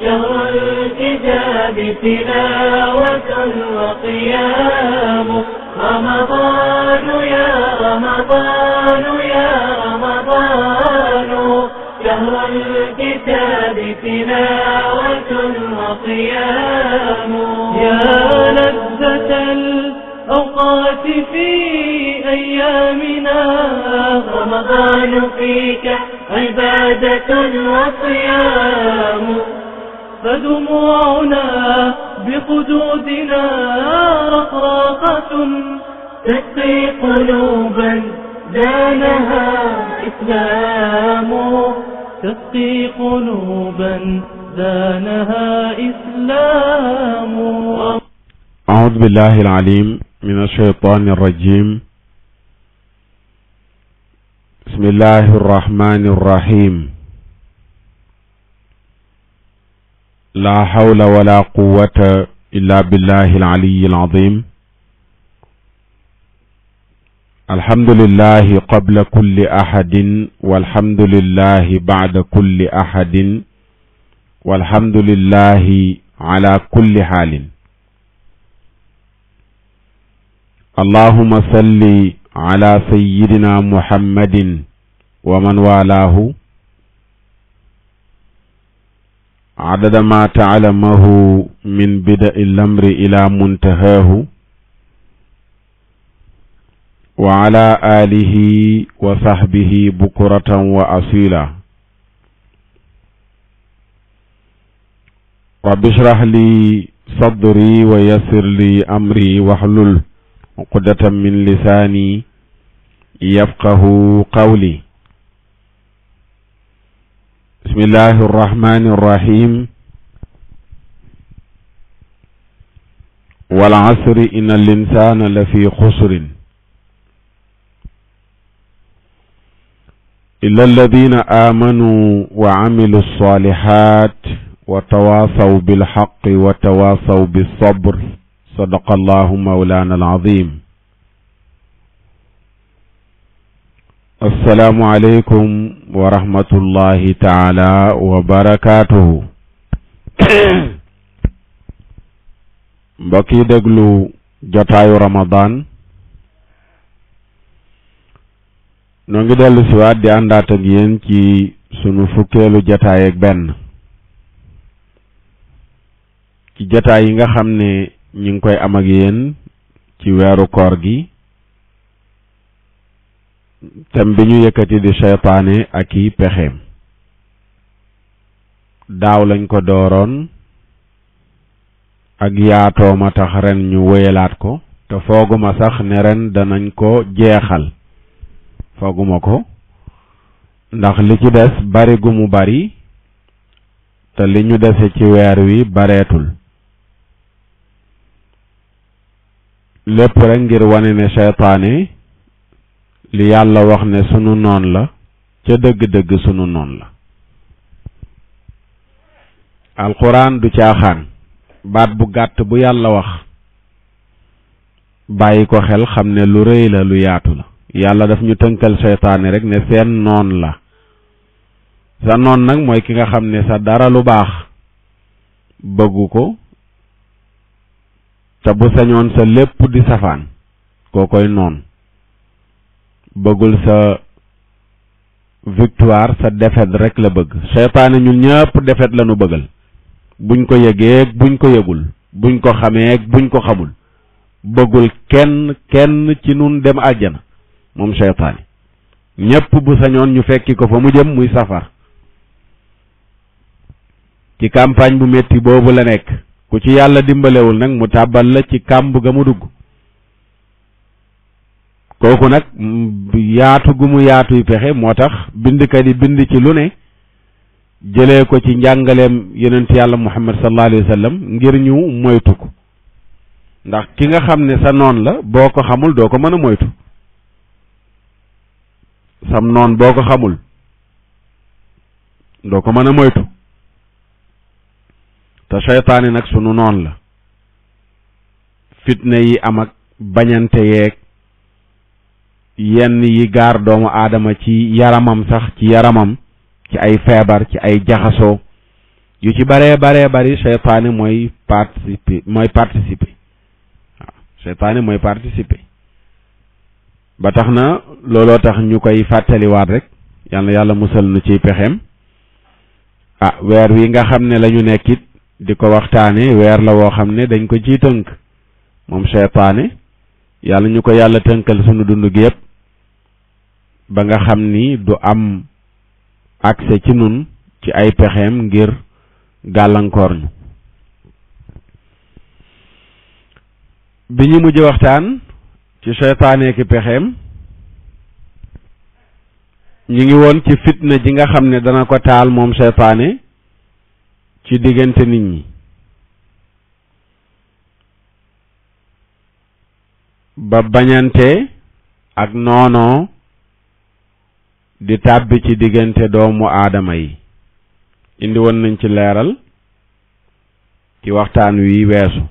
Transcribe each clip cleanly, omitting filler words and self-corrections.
شهر الكتاب تلاوة وقيام رمضان يا رمضان يا رمضان شهر الكتاب تلاوة وقيام يا لذة الأوقات في أيامنا رمضان فيك عبادة وصيام فدموعنا بخدودنا رقراقة تسقي قلوبا زانها إسلام تسقي قلوبا زانها إسلام. أعوذ بالله العليم من الشيطان الرجيم. بسم الله الرحمن الرحيم. لا حول ولا قوة إلا بالله العلي العظيم. الحمد لله قبل كل أحد والحمد لله بعد كل أحد والحمد لله على كل حال. اللهم صل على سيدنا محمد ومن والاه عدد ما تعلمه من بدء الأمر إلى منتهاه وعلى آله وصحبه بكرة وأصيلا. رب اشرح لي صدري ويسر لي أمري واحلل عقدة من لساني يفقه قولي. بسم الله الرحمن الرحيم. والعصر إن الإنسان لفي خسر إلا الذين آمنوا وعملوا الصالحات وتواصوا بالحق وتواصوا بالصبر صدق الله مولانا العظيم. السلام عليكم ورحمة الله تعالى وبركاته. mbokki déglu jotaayu Ramadan noo ngi dellu siwaat di àndaat ak yéen ci sunu fukkeelu jotaay ak benn ci jotaay yi nga xam ne ñu ngi koy am ak yéen ci weeru koor gi. thème bi ñu yëkkati di seytaane ak i pexeem. daaw lañ ko dooroon ak yaatooma tax ren ñu wéyalaat ko te fooguma sax ne ren danañ ko jeexal fooguma ko ndax li ci des bari gu mu bari te li ñu dese ci weer wi bareetul. lépp rek ngir wane ne seytaane li yàlla wax ne sunu noon la ca dëgg-dëgg sunu noon la. alquran du caaxaan. baat bu gàtt bu yàlla wax bàyyi ko xel xam ne lu rëy la lu yaatu la. yàlla daf ñu tënkal seytaane rek ne seen noon la. sa noon nag mooy ki nga xam ne sa dara lu baax bëggu ko te bu sañoon sa lépp di safaan koo koy noon. bëggul sa victoire sa défaite rek la bëgg. seytaane ñun ñëpp défaite la nu bëggal. buñ ko yëgeeg buñ ko yëgul buñ ko xameeg buñ ko xamul bëggul kenn ci nun dem àjjana moom seytaane. ñëpp bu sañoon ñu fekki ko fa mu jëm muy safar. ci campagne bu metti boobu la nekk. ku ci yàlla dimbalewul nag mu tàbbal la ci kàmb ga mu dugg. kooku nag yaatu gu mu yaatuy pexe moo tax bindkat yi bind ci lu ne jëlee ko ci njàngaleem yonent yàlla Muhammad sallallahu alayhi wa sallam ngir ñu moytu ko. ndax ki nga xam ne sa noon la boo ko xamul doo ko mën a moytu. sam noon boo ko xamul doo ko mën a moytu. te seytaane nag sunu noon la. fitna yi am ak bañante yeeg yenn yi gaar doomu aadama ci yaramam sax ci yaramam ci ay feebar ci ay jaxasoo yu ci baree bari seytaane mooy participer waaw seytaane mooy participer ba tax na looloo tax ñu koy fàttaliwaat rek yàlla musal nu ciy pexeem weer wi nga xam ne la ñu nekkit di ko waxtaane weer la woo xam ne dañ ko ciy tënk moom seytaane yàlla ñu ko yàlla tënkal sunu dund gi yëpp ba nga xam ni du am accès ci nun ci ay pexeem ngir gàllankoor ñu bi ñu mujj waxtaan ci seytaane ki pexeem ñu ngi woon ci fitna ji nga xam ne dana ko taal moom seytaane ci diggante nit ñi ba bañante ak noonoo di tàbbi ci diggante doomu aadama yi indi woon nañ ci leeral ci waxtaan wi weesu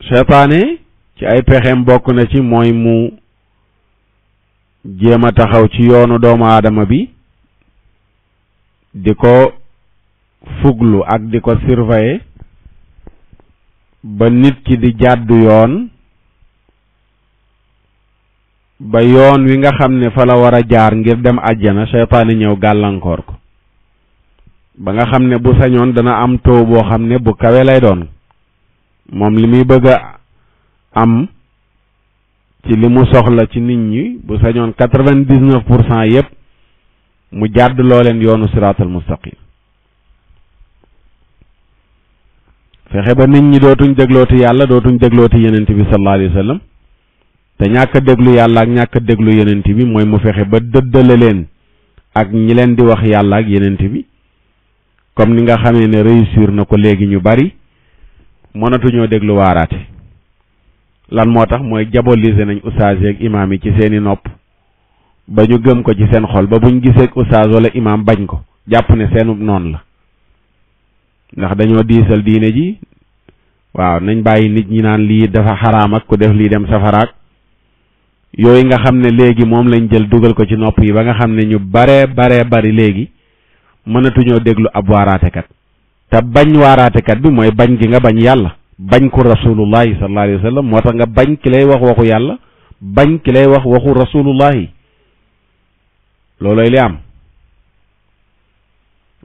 seytaane ci ay pexeem bokk na ci mooy mu jéem a taxaw ci yoonu doomu aadama bi di ko fuglu ak di ko surveiller ba nit ki di jàddu yoon ba yoon wi nga xam ne fa la war a jaar ngir dem àjjana seytaane ñëw gàllankoor ko ba nga xam ne bu sañoon dana am taux boo xam ne bu kawe lay doon moom li muy bëgg a am ci li mu soxla ci nit ñi bu sañoon 99% yépp mu jàdd loo leen yoonu siraatal mustaqim fexe ba nit ñi dootuñ déglooti yàlla dootuñ déglooti yenent bi sallallahu alayhi wa sallam te ñàkk a déglu yàlla ak ñàkk a déglu yenent bi mooy mu fexe ba dëddale leen ak ñi leen di wax yàlla ak yenent bi comme ni nga xamee ne réussir na ko léegi ñu bari mënatuñoo déglu waaraate lan moo tax mooy diaboliser nañ ustaas yeeg imaam yi ci seeni nopp ba ñu gëm ko ci seen xol ba buñ gisee ustaas wala imaam bañ ko jàpp ne seenub noon la ndax dañoo diisal diine ji waaw nañ bàyyi nit ñi naan lii dafa xaraam ak ku def lii dem safaraak yooyu nga xam ne léegi moom lañ jël dugal ko ci nopp yi ba nga xam ne ñu bari léegi mënatuñoo déglu ab waaraatekat te bañ waaraatekat bi mooy bañ gi nga bañ yàlla bañ ko rasulullahi sallallahu alayhi wa sallam moo tax nga bañ ki lay wax waxu yàlla bañ ki lay wax waxu rasulullahi looloy li am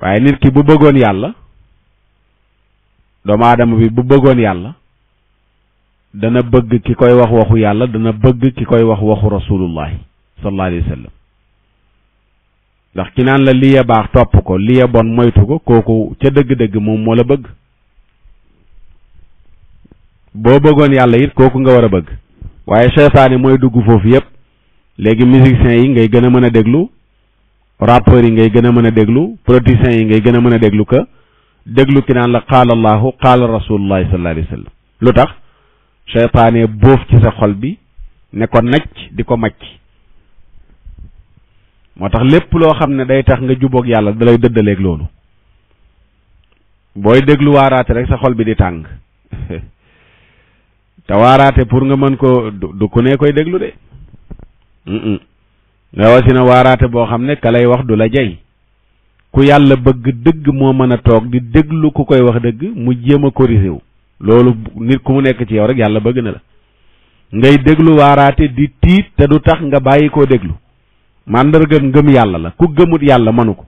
waaye nit ki bu bëggoon yàlla doomu aadama bi bu bëggoon yàlla dana bëgg ki koy wax waxu yàlla dana bëgg ki koy wax waxu rasulullahi sallallahu alayhi wa sallam ndax ki naan la liya baax topp ko liya bon moytu ko kooku ca dëgg-dëgg moom moo la bëgg boo bëggoon yàlla it kooku nga war a bëgg waaye seytaane mooy dugg foofu yépp léegi musiciens yi ngay gën a mën a déglu rappeurs yi ngay gën a mën a déglu politiciens yi ngay gën a mën a déglu que déglu ki naan la qaala allahu qaala rasulullahi sallallahu alayhi wa sallam lu tax seytaane boof ci sa xol bi ne ko nacc di ko macc moo tax lépp loo xam ne day tax nga jubóog yàlla da lay dëddaleeg loolu booy déglu waaraate rek sa xol bi di tàng te waaraate pour nga mën ko du ku ne koy déglu de rawatina waaraate boo xam ne ka lay wax du la jey ku yàlla bëgg dëgg moo mën a toog di déglu ku koy wax dëgg mu jéem a corrigé wu loolu nit ku mu nekk ci yow rek yàlla bëgg na la ngay déglu waaraate di tiit te du tax nga bàyyi koo déglu màndargam ngëm yàlla la ku gëmut yàlla mënu ko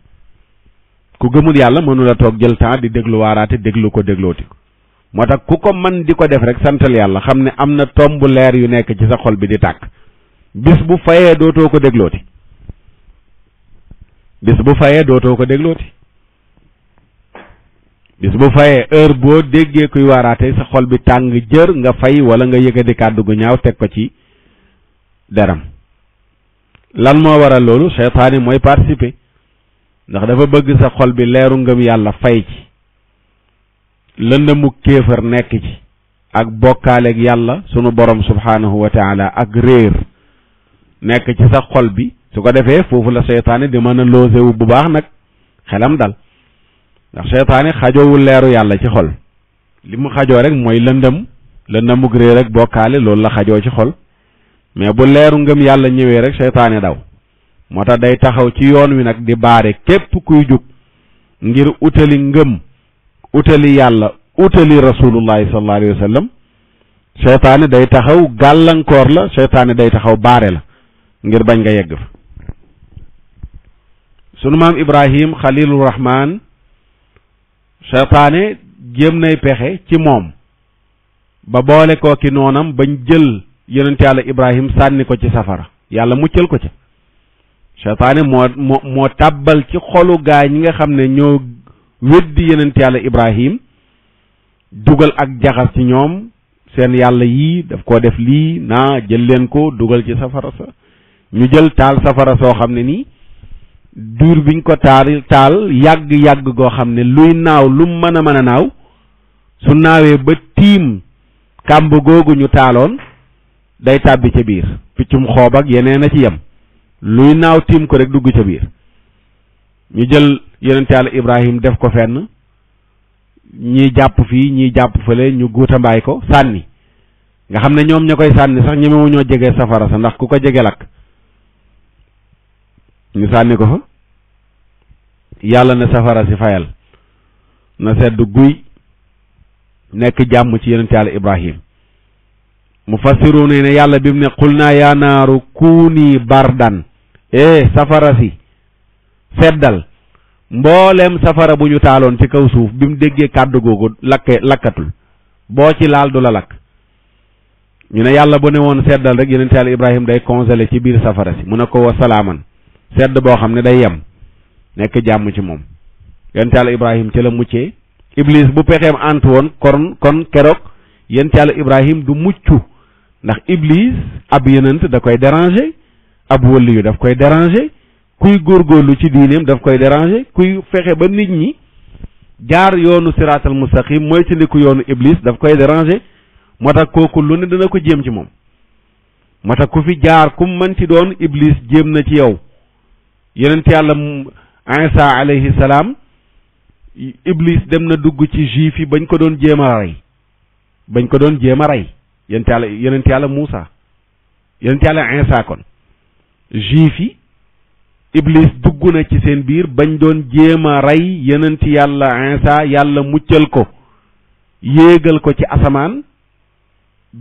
ku gëmut yàlla mënu la toog jël temps di déglu waaraate déglu ko déglooti ko moo tax ku ko mën di ko def rek santal yàlla xam ne am na tomb leer yu nekk ci sa xol bi di tàkk bis bu fayee dootoo ko déglooti bis bu fayee dootoo ko déglooti bis bu fayee heure boo déggee kuy waaraate sa xol bi tàng jër nga fay wala nga yëkkati kàddu gu ñaaw teg ko ci deram lan moo waral loolu seytaane mooy participer ndax dafa bëgg sa xol bi leeru ngëm yàlla fay ci lëndëmu kéefër nekk ci ak bokkaaleeg yàlla sunu borom subhanahu wa taala ak réer nekk ci sa xol bi su ko defee foofu la seytaane di mën a loose wu bu baax nag xelam dal ndax seytaane xajoowul leeru yàlla ci xol li mu xajoo rek mooy lëndëmug réer rek bokkaale loolu la xajoo ci xol mais bu leeru ngëm yàlla ñëwee rek seytaane daw moo tax day taxaw ci yoon wi nag di baare képp kuy jug ngir utali ngëm utali yàlla utali rasulullahi sallallahu alayhi wa sallam seytaane day taxaw gàllankoor la seytaane day taxaw baare la ngir bañ nga yegg fa sunu maam Ibrahim xalilur rahman seytaane jéem nay pexe ci moom ba boole koo ki noonam bañ jël yonent yàlla Ibrahim sànni ko ci safara yàlla muccal ko ca seytaane moo tàbbal ci xolu gaay ñi nga xam ne ñoo weddi yonent yàlla Ibrahim dugal ak jaxas ci ñoom seen yàlla yii daf koo def lii naa jël leen ko dugal ci safara sa ñu jël taal safara soo xam ne nii duur biñ ko taal yàgg-yàgg goo xam ne luy naaw lu mën a naaw su naawee ba tiim kàmb googu ñu taaloon day tàbbi ca biir piccum xoob ak yeneen a ci yem luy naaw tiim ko rek dugg ca biir ñu jël yonent yàlla Ibrahim def ko fenn ñii jàpp fii ñii jàpp fële ñu guutambaay ko sànni nga xam ne ñoom ña koy sànni sax ñemewu ñoo jege safara sa ndax ku ko jege lakk ñu sànni ko fa yàlla ne safara si fayal na sedd guy nekk jàmm ci yonent yàlla Ibrahim mufassiruuna ne yàlla bi mu ne qul naa yaa naaru kuuni bardan safara si seddal mboolem safara bu ñu taaloon ci kaw suuf bi mu déggee kàddu googu lakkatul boo ci laal du la lakk ñu ne yàlla bu ne woon seddal rek yonent yàlla Ibrahim day congelé ci biir safara si mu ne ko wa salaaman sedd boo xam ne day yem nekk jàmm ci moom yonent yàlla Ibrahim ci la muccee Iblis bu pexeem ant woon kon keroog yonent yàlla Ibrahim du mucc ndax Iblis ab yonent da koy déranger ab waliyu daf koy déranger kuy góorgóorlu ci diineem daf koy déranger kuy fexe ba nit ñi jaar yoonu siraatal mustaqim mooy ci ndiku yoonu Iblis daf koy déranger moo tax kooku lu ne dana ko jéem ci moom moo tax ku fi jaar ku mën ci doon Iblis jéem na ci yow yonent yàlla Isa alayhi salaam Iblis dem na dugg ci juif yi bañ ko doon jéem a rey yonent yàlla Muusa yonent yàlla Isa kon juif yi Iblis dugg na ci seen biir bañ doon jéem a rey yonent yàlla Isa yàlla muccal ko yéegal ko ci asamaan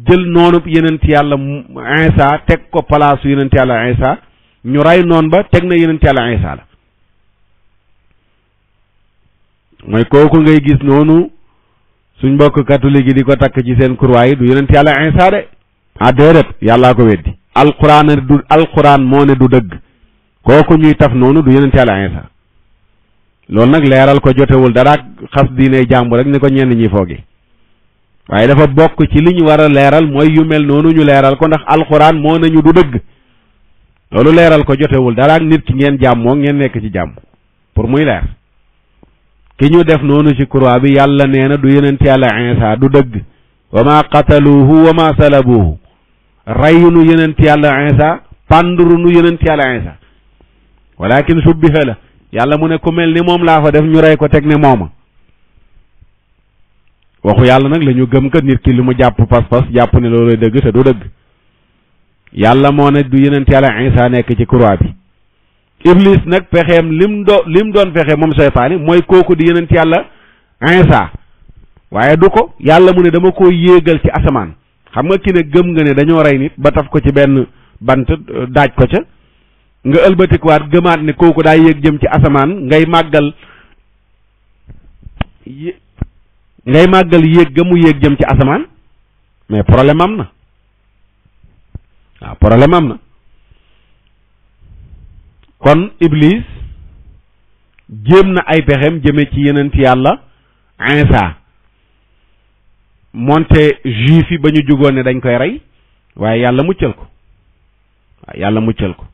jël noonub yonent yàlla Isa teg ko palaasu yonent yàlla Isa ñu rey noon ba teg na yonent yàlla Isa la mooy kooku ngay gis noonu suñ mbokk catholique yi di ko takk ci seen croix yi du yonent yàlla Isa de déedéet yàllaa ko weddi alquran moo ne du dëgg kooku ñuy taf noonu du yonent yàlla Isa loolu nag leeral ko jotewul dara xas diine jàmbu rek ni ko ñenn ñi foogi waaye dafa bokk ci li ñu war a leeral mooy yu mel noonu ñu leeral ko ndax alquran moo nañu du dëgg loolu leeral ko jotewul dara ak nit ki ngeen jàmmoo ngeen nekk ci jàmm pour muy leer ki ñu def noonu ci croix bi yàlla nee na du yonent yàlla Isa du dëgg wa ma qataluhu wa ma salabuhu rayunu yonent yàlla Isa pandurunu yonent yàlla Isa walakin subbiha la yàlla mu ne ku mel ni moom laa fa def ñu rey ko teg ne mooma waxu yàlla nag la ñu gëm ka nit ki li mu jàpp pas-pas jàpp ne loolu dëgg te du dëgg yàlla moo ne du yonent yàlla Isa nekk ci croix bi Iblis nag pexeem lim doon fexe moom seytaane mooy kooku di yonent yàlla Isa waaye du ko yàlla mu ne dama ko yéegal ci asamaan xam nga ki ne gëm nga ne dañoo rey nit ba taf ko ci benn bant daaj ko ca nga ëlbatikuwaat gëmaat ne kooku daa yéeg jëm ci asamaan ngay màggal yéeg ga mu yéeg jëm ci asamaan mais problème am na waaw problème am na kon Iblis jéem na ay pexem jëme ci yonent yàlla Isa moonte juif yi ba ñu jugoon ne dañ koy rey waaye yàlla muccal ko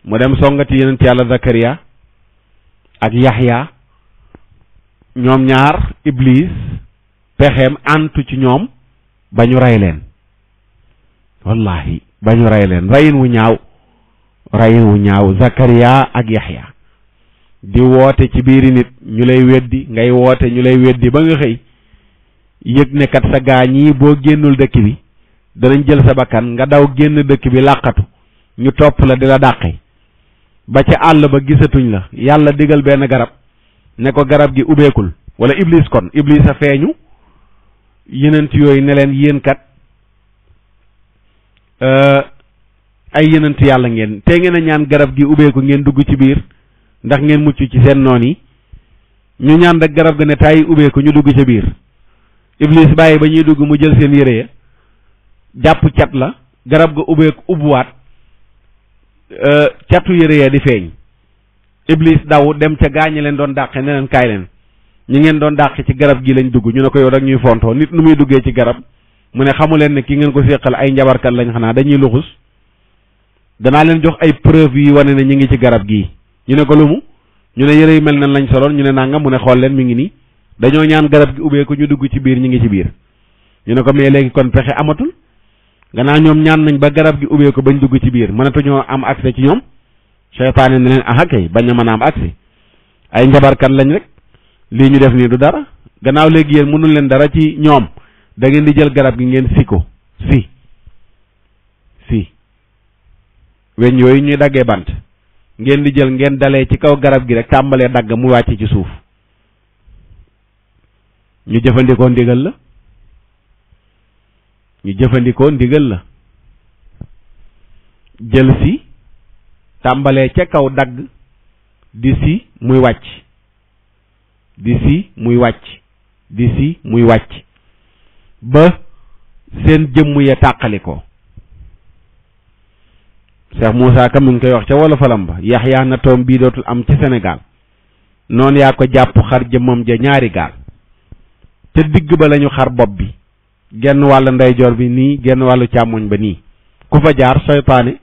mu dem songati yonent yàlla Zakariya ak Yaxya ñoom ñaar Iblis pexeem antu ci ñoom ba ñu rey leen wallahi ba ñu rey leen reyin wu ñaaw Zakariya ak Yaxya di woote ci biiri nit ñu lay weddi ngay woote ñu lay weddi ba nga xëy yëg ne kat sa gaa ñii boo génnul dëkk bi danañ jël sa bakkan nga daw génn dëkk bi làqatu ñu topp la di la dàqe ba ca àll ba gisatuñ la yàlla digal benn garab ne ko garab gi ubbeekul wala iblis kon iblis a feeñu yenent yooyu ne leen yéen kat ay yenent yàlla ngeen te ngeen a ñaan garab gi ubbeeku ngeen dugg ci biir ndax ngeen mucc ci seen noon yi ñu ñaan rek garab ga ne tàyyi ubbeeku ñu dugg ca biir iblis bàyyi ba ñuy dugg mu jël seen yére ya jàpp cat la garab ga ubbeeku ubbuwaat catu yére ya di feeñ iblis daw dem ca gaañi leen doon dàqe ne leen kaay leen ñi ngeen doon dàqe ci garab gi lañ dugg ñu ne ko yow rek ñuy fontoo nit nu muy duggee ci garab mu ne xamu leen ne ki ngeen ko séqal ay njabarkat lañ xanaa dañuy luxus danaa leen jox ay preuve yi wane ne ñu ngi ci garab gii ñu ne ko lu mu ñu ne yére yu mel nan lañ soloon ñu ne nanga mu ne xool leen mi ngi nii dañoo ñaan garab gi ubbeeku ñu dugg ci biir ñu ngi ci biir ñu ne ko mais léegi kon pexe amatul gannaaw ñoom ñaan nañ ba garab gi ubbeeku bañ dugg ci biir mënatuñoo am accès ci ñoom seytaane ne leen aha kay bañ a mën a am accès ay njabarkat lañ rek lii ñu def nii du dara gannaaw léegi yéen mënul leen dara ci ñoom da ngeen di jël garab gi ngeen si ko si weñ yooyu ñuy daggee bant ngeen di jël ngeen dalee ci kaw garab gi rek tàmbalee dagg mu wàcc ci suuf ñu jëfandikoo ndigal la jël si tàmbalee ca kaw dagg di si muy wàcc di si muy wàcc di si muy wàcc ba seen jëmm ya tàqali ko Cheikh Moussa Ka mu ngi koy wax ca wala falam ba Yaxya na toom bii dootul am ci Sénégal noonu yaa ko jàpp xar jëmmam ja ñaari gaal te digg ba lañu xar bopp bi genn wàllu ndeyjoor bi nii genn wàllu càmmoñ ba nii ku fa jaar seytaane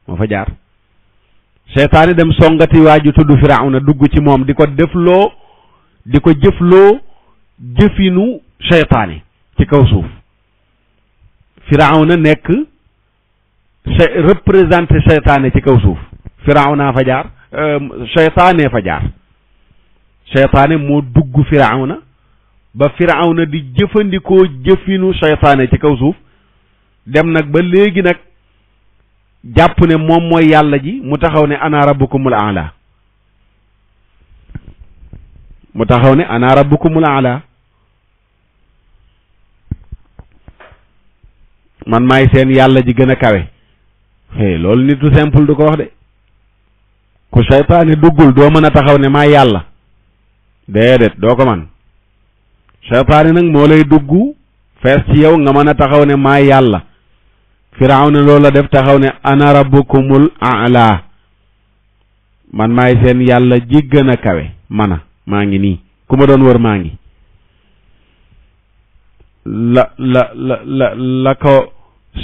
moo fa jaar seytaane dem songati waaju tudd Firawna dugg ci moom di ko jëfloo jëfinu seytaane ci kaw suuf Firawna nekk représenté seytaane ci kaw suuf Firawna fa jaar seytaane fa jaar seytaane moo dugg Firawna ba Firawna di jëfandikoo jëfinu seytaane ci kaw suuf dem nag ba léegi nag jàpp ne moom mooy yàlla ji mu taxaw ne ana rabbukumul aala man maay seen yàlla ji gën a kawe loolu nit du simple du ko wax de ku seytaane duggul doo mën a taxaw ne maay yàlla déedéet doo ko man seytaane nag moo lay dugg fees ci yow nga mën a taxaw ne maay yàlla Firawna loolu la def taxaw ne ana rabbukumul aala man maay seen yàlla ji gën a kawe maa ngi nii ku ma doon wër maa ngi la ko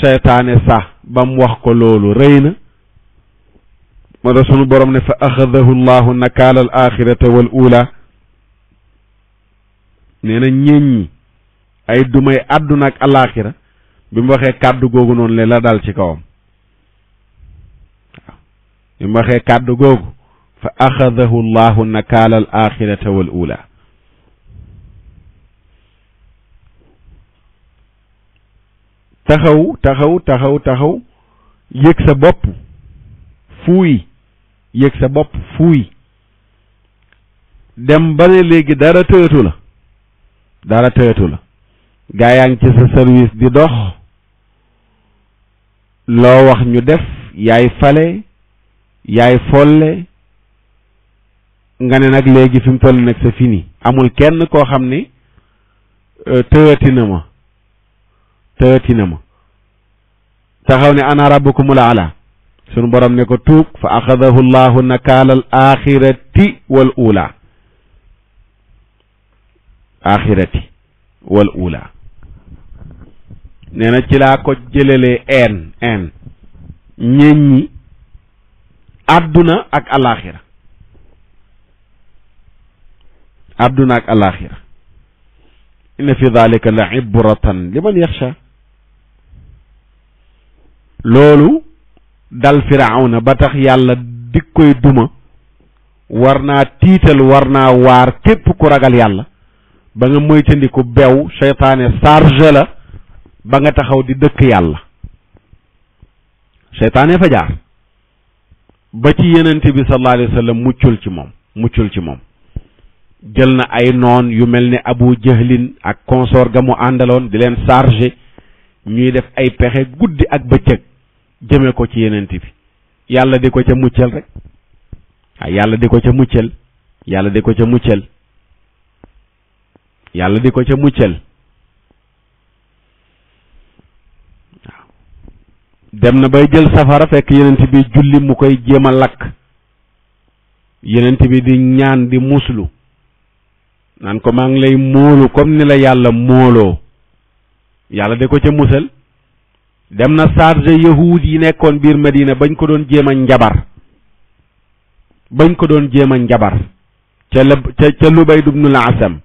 seytaane sax ba mu wax ko loolu rëy na moo tax sunu borom ne fa axadahu llahu nakaala al axirata wal ula nee na ñi ay dumay àdduna ak alaxira bi mu waxee kàddu googu noonu le la dal ci kawam waaw bi mu waxee kàddu googu fa axadahu llahu nakaala al axirata wal ula taxaw yëg sa bopp fuuy dem ba ne léegi dara tëyatu la gaa yaa ngi ci sa service di dox loo wax ñu def yaay fale yaay folle nga ne nag léegi fi mu toll nag sa fini amul kenn koo xam ne tëyati na ma taxaw ne ana rabbukumul aala sunu borom ne ko tuub fa axadahu llahu nakaala al axirati wal ula nee na ci laa ko jëlelee en ñi àdduna ak alaxira inna fi dalika la ibratan liman yaxsha loolu dal Firawna ba tax yàlla di koy duma war naa tiital war naa waar képp ku ragal yàlla ba nga moytandiku bew seytaane chargé la ba nga taxaw di dëkk yàlla seytaane fa jaar ba ci yenent bi sallallahu alayhi wa sallam muccul ci moom jël na ay noon yu mel ne Abu Jahlin ak consort ga mu àndaloon di leen chargé ñuy def ay pexe guddi ak bëccëg jëme ko ci yenent bi yàlla di ko ca muccal rek yàlla di ko ca muccal yàlla di ko ca muccal yàlla di ko ca muccal waaw dem na bay jël safara fekk yenent bi julli mu koy jéem a lakk yenent bi di ñaan di muslu naan ko maa ngi lay móolu comme ni la yàlla móoloo yàlla di ko ca musal dem na chargé yahuud yi nekkoon biir Medina bañ ko doon jéem a njabar ca Lubayd ibnul Asam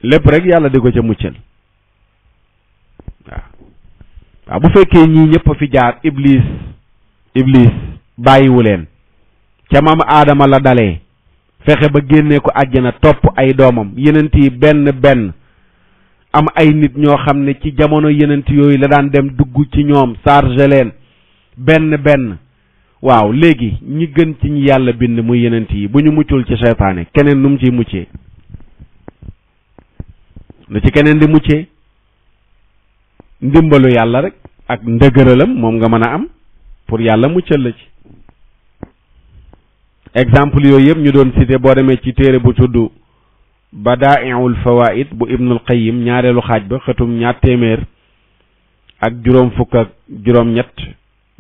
lépp rek yàlla di ko ca muccal waaw bu fekkee ñii ñëpp fi jaar iblis bàyyiwu leen ca maam aadama la dalee fexe ba génnee ko àjjana topp ay doomam yenent yi benn am ay nit ñoo xam ne ci jamono yenent yooyu la daan dem dugg ci ñoom chargé leen benn waaw léegi ñi gën ci ñi yàlla bind muy yenent yi bu ñu muccul ci seytaane keneen nu mu ciy muccee lu ci keneen di muccee ndimbalu yàlla rek ak ndëgëralam moom nga mën a am pour yàlla muccal la ci exemple yooyu yëpp ñu doon cité boo demee ci téere bu tudd Badaa'iul Fawaa'id bu Ibnul Qayyim ñaareelu xaaj ba xëtum 200 ak juróom fukk ak juróom-ñett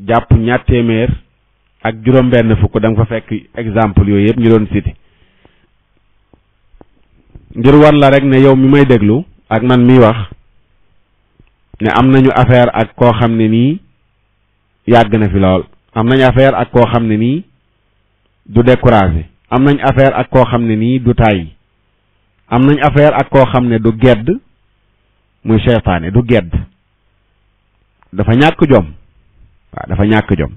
jàpp 200 ak juróom-benn fukk da nga fa fekk exemple yooyu yëpp ñu doon cité ngir war la rek ne yow mi may déglu ak man miy wax ne am nañu affaire ak koo xam ne nii yàgg na fi lool am nañu affaire ak koo xam ne nii du découragé am nañ affaire ak koo xam ne nii du tàyyi am nañ affaire ak koo xam ne du gedd muy seytaane du gedd dafa ñàkk jom waaw dafa ñàkk jom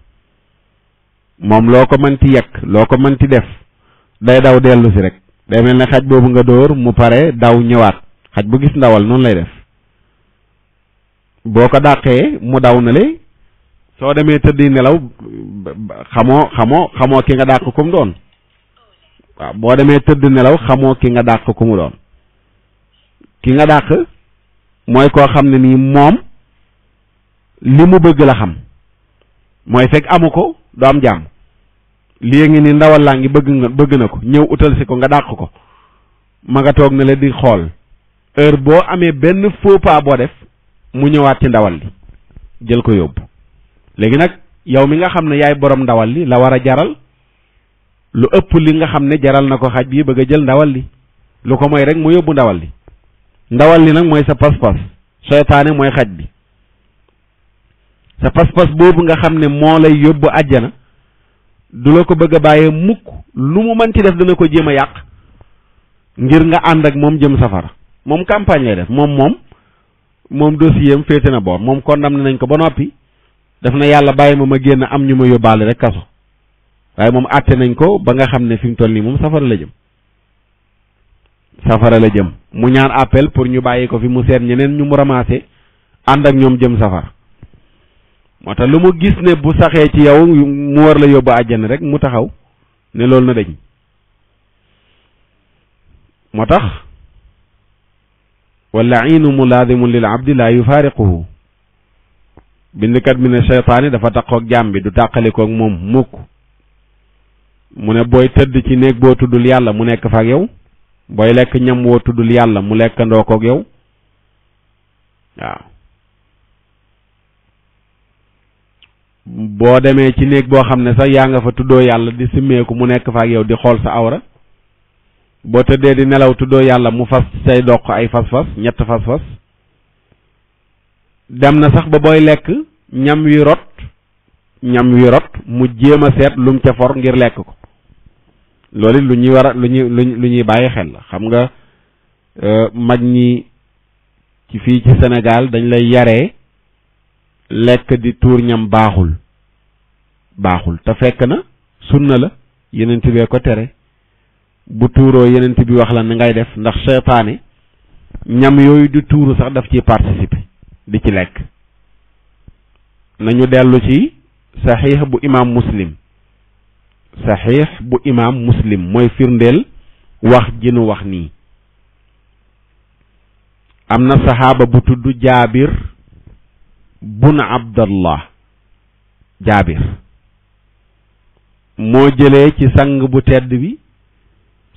moom loo ko mënti yekk loo ko mënti def day daw dellu si rek day mel ne xaj boobu nga dóor mu pare daw ñëwaat xaj bu gis ndawal noonu lay def boo ko dàqee mu daw na le soo demee tëddi nelaw xamoo ki nga dàq ku mu doon waaw boo demee tëdd nelaw xamoo ki nga dàq ku mu doon ki nga dàq mooy koo xam ne nii moom li mu bëgg la xam mooy fekk amu ko du am jàmm lii ngi ni ndawal laa ngi bëgg na ko ñëw utal si ko nga dàq ko ma nga toog na la di xool heure boo amee benn faux pas boo def mu ñëwaat ci ndawal li jël ko yóbbu léegi nag yow mi nga xam ne yaay borom ndawal li la war a jaral lu ëpp li nga xam ne jaral na ko xaj bi bëgg a jël ndawal li lu ko mooy rek mu yóbbu ndawal li nag mooy sa pas-pas seytaane mooy xaj bi sa pas-pas boobu nga xam ne moo lay yóbbu àjjana du la ko bëgg a bàyyee mukk lu mu mën ci def dana ko jéem a yàq ngir nga ànd ak moom jëm safara moom campagne lay def moom dossier am féete na boor moom condamné nañ ko ba noppi def na yàlla bàyyi ma génn am ñu ma yóbbaale rek kaso waaye moom àtte nañ ko ba nga xam ne fi mu toll nii moom safara la jëm mu ñaan appel pour ñu bàyyi ko fi mu seet ñeneen ñu mu ramassé ànd ak ñoom jëm safara moo tax lu mu gis ne bu saxee ci yow mu war la yóbbu àjjana rek mu taxaw ne loolu na dañ moo tax wallainu mulaadimun lil abdi laa yufaariquhu bindkat bi ne seytaane dafa taqoog jaam bi du tàqalikoog moom mukk mu ne booy tëdd ci néeg boo tuddul yàlla mu nekk fa ak yow booy lekk ñam woo tuddul yàlla mu lekkandoo koog yow waaw boo demee ci néeg boo xam ne sax yaa nga fa tuddoo yàlla di simmeeku mu nekk fa ak yow di xool sa awra boo tëddee di nelaw tuddoo yàlla mu fas say doq ay fas-fas ñett fas-fas dem na sax ba booy lekk ñam wi rot mu jéem a seet lum ca for ngir lekk ko loolu lu ñuy bàyyi xel la xam nga mag ñi ci fii ci Sénégal dañ lay yaree lekk di tuur ñam baaxul te fekk na sunna la yenent bee ko tere bu tuuroo yenent bi wax la na ngay def ndax seytaane ñam yooyu di tuuru sax daf ciy participer di ci lekk nañu dellu ci saxiix bu imaam muslim. saxiix bu imaam muslim mooy firndeel wax ji nu wax nii. am na saxaaba bu tudd jaabir bun abdallah. jaabir moo jëlee ci sang bu tedd bi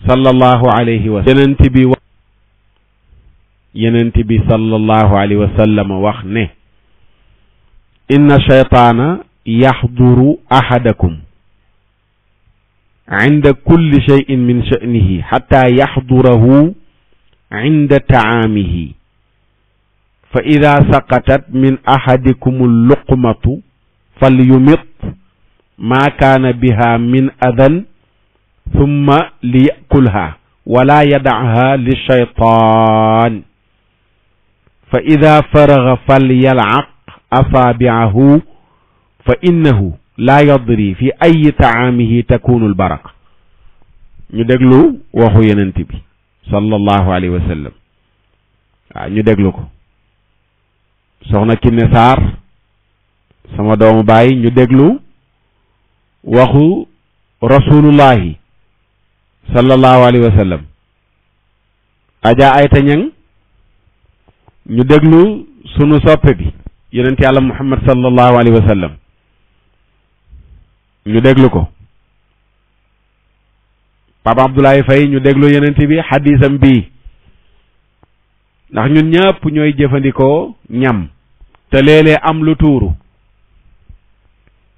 sallallahu alayhi wa sallam yenent bi sallallahu alayhi wa sallam wax ne inna shaytaana yaxduru ahadakum inda kulli shay'in min sha'nihi xatta yaxdurahu inda tacaamihi fa ida saqatat min ahadikum alluqmatu falyumit maa kaana biha min adan thumma liyakulha wala yadacha lishaytaan fa ida faraga falyalcaq asaabicahu fa innahu laa yadri fi ayi tacaamihi takunu albaraka. ñu déglu waxu yenent bi sallallahu alayhi wa sallam. waaw ñu déglu ko. soxna Kiné Sarr sama doomu baay ñu déglu waxu rasulullahi sallallahu alayhi wa sallam. Adja Ayta Ñang ñu déglu sunu soppe bi yonent yàlla Muhammad sallallahu alayhi wa sallam. ñu déglu ko. Papa Abdoulaye Faye ñu déglu yonent bi xadisam bii ndax ñun ñëpp ñooy jëfandikoo ñam te léeg-léeg am lu tuuru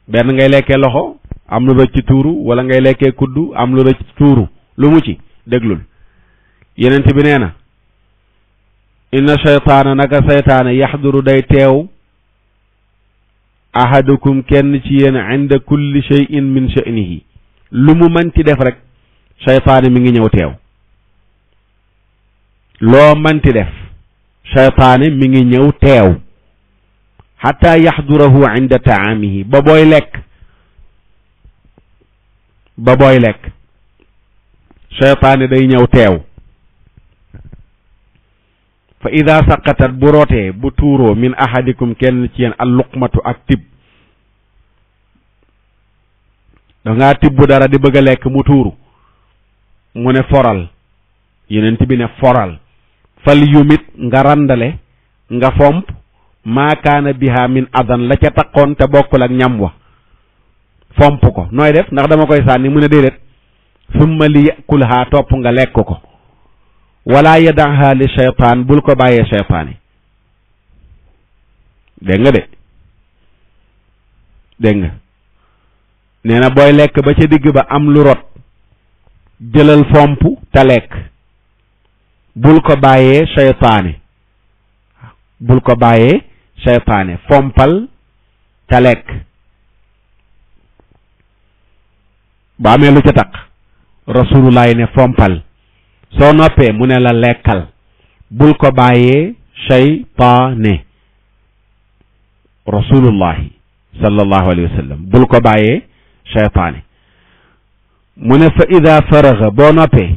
benn ngay lekkee loxo am lu rëcc tuuru wala ngay lekkee kuddu am lu rëcc tuuru lu mu ci déglul yonent bi nee na inna shaytaana naka saytaane yaxduru day teew ahadukum kenn ci yéen inda kulli shay'in min sha'nihi lu mu manti def rek shaytaane mi ngi ñëw teew loo manti def shaytaane mi ngi ñëw teew xataa yaxdurahu inda taamihi ba booy lekk shaytaane day ñëw teew fa ida saqatat bu rootee bu tuuroo min ahadikum kenn ci yéen al luqmatu ak tib dangaa tibb dara di bëgg a lekk mu tuuru mu ne foral yenent bi ne foral fal yumit nga randale nga fomp maakaana biha min adan la ca taqoon te bokkul ak ñam wa fomp ko nooy def ndax dama koy sànni mu ne déedéet summa li yakulha topp nga lekk ko wala yadaha li shaytaan bul ko bàyyee shaytaani dégg nga nee na booy lekk ba ca digg ba am lu rot jëlal fomp te lekk bul ko bàyyee shaytaane fompal te lekk ba amee lu ca taq rasulullahi ne fompal soo noppee mu ne la lekkal bul ko bàyyee shaytaane rasulullahi sallallahu alayhi wa sallam bul ko bàyyee shaytaane mu ne fa ida faraga boo noppee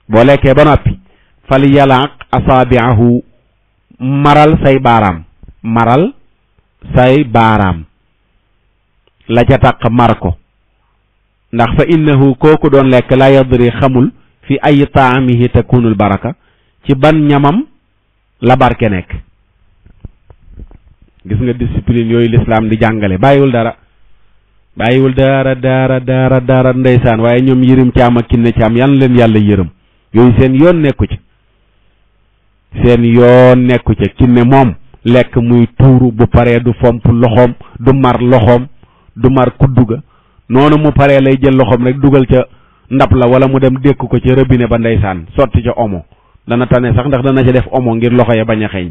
boo lekkee ba noppi fal yalaq asaabiahu maral say baaraam la ca taq mar ko ndax fa innahu kooku doon lekk la yadri xamul fi ay taamihi takunul baraka ci ban ñamam la barke nekk. gis nga discipline yooyu l'islam di jàngale bàyyiwul dara ndeysaan waaye ñoom yërim caam ak kinne caam yal na leen yàlla yërëm yooyu seen yoon nekku ca kinne moom lekk muy tuuru bu paree du fomp loxoom du mar loxoom du mar kuddu ga noonu mu paree lay jël loxoom rek dugal ca ndab la wala mu dem dékk ko ca robinet ba ndeysaan sotti ca omo dana tane sax ndax dana ca def omo ngir loxo ya bañ a xeeñ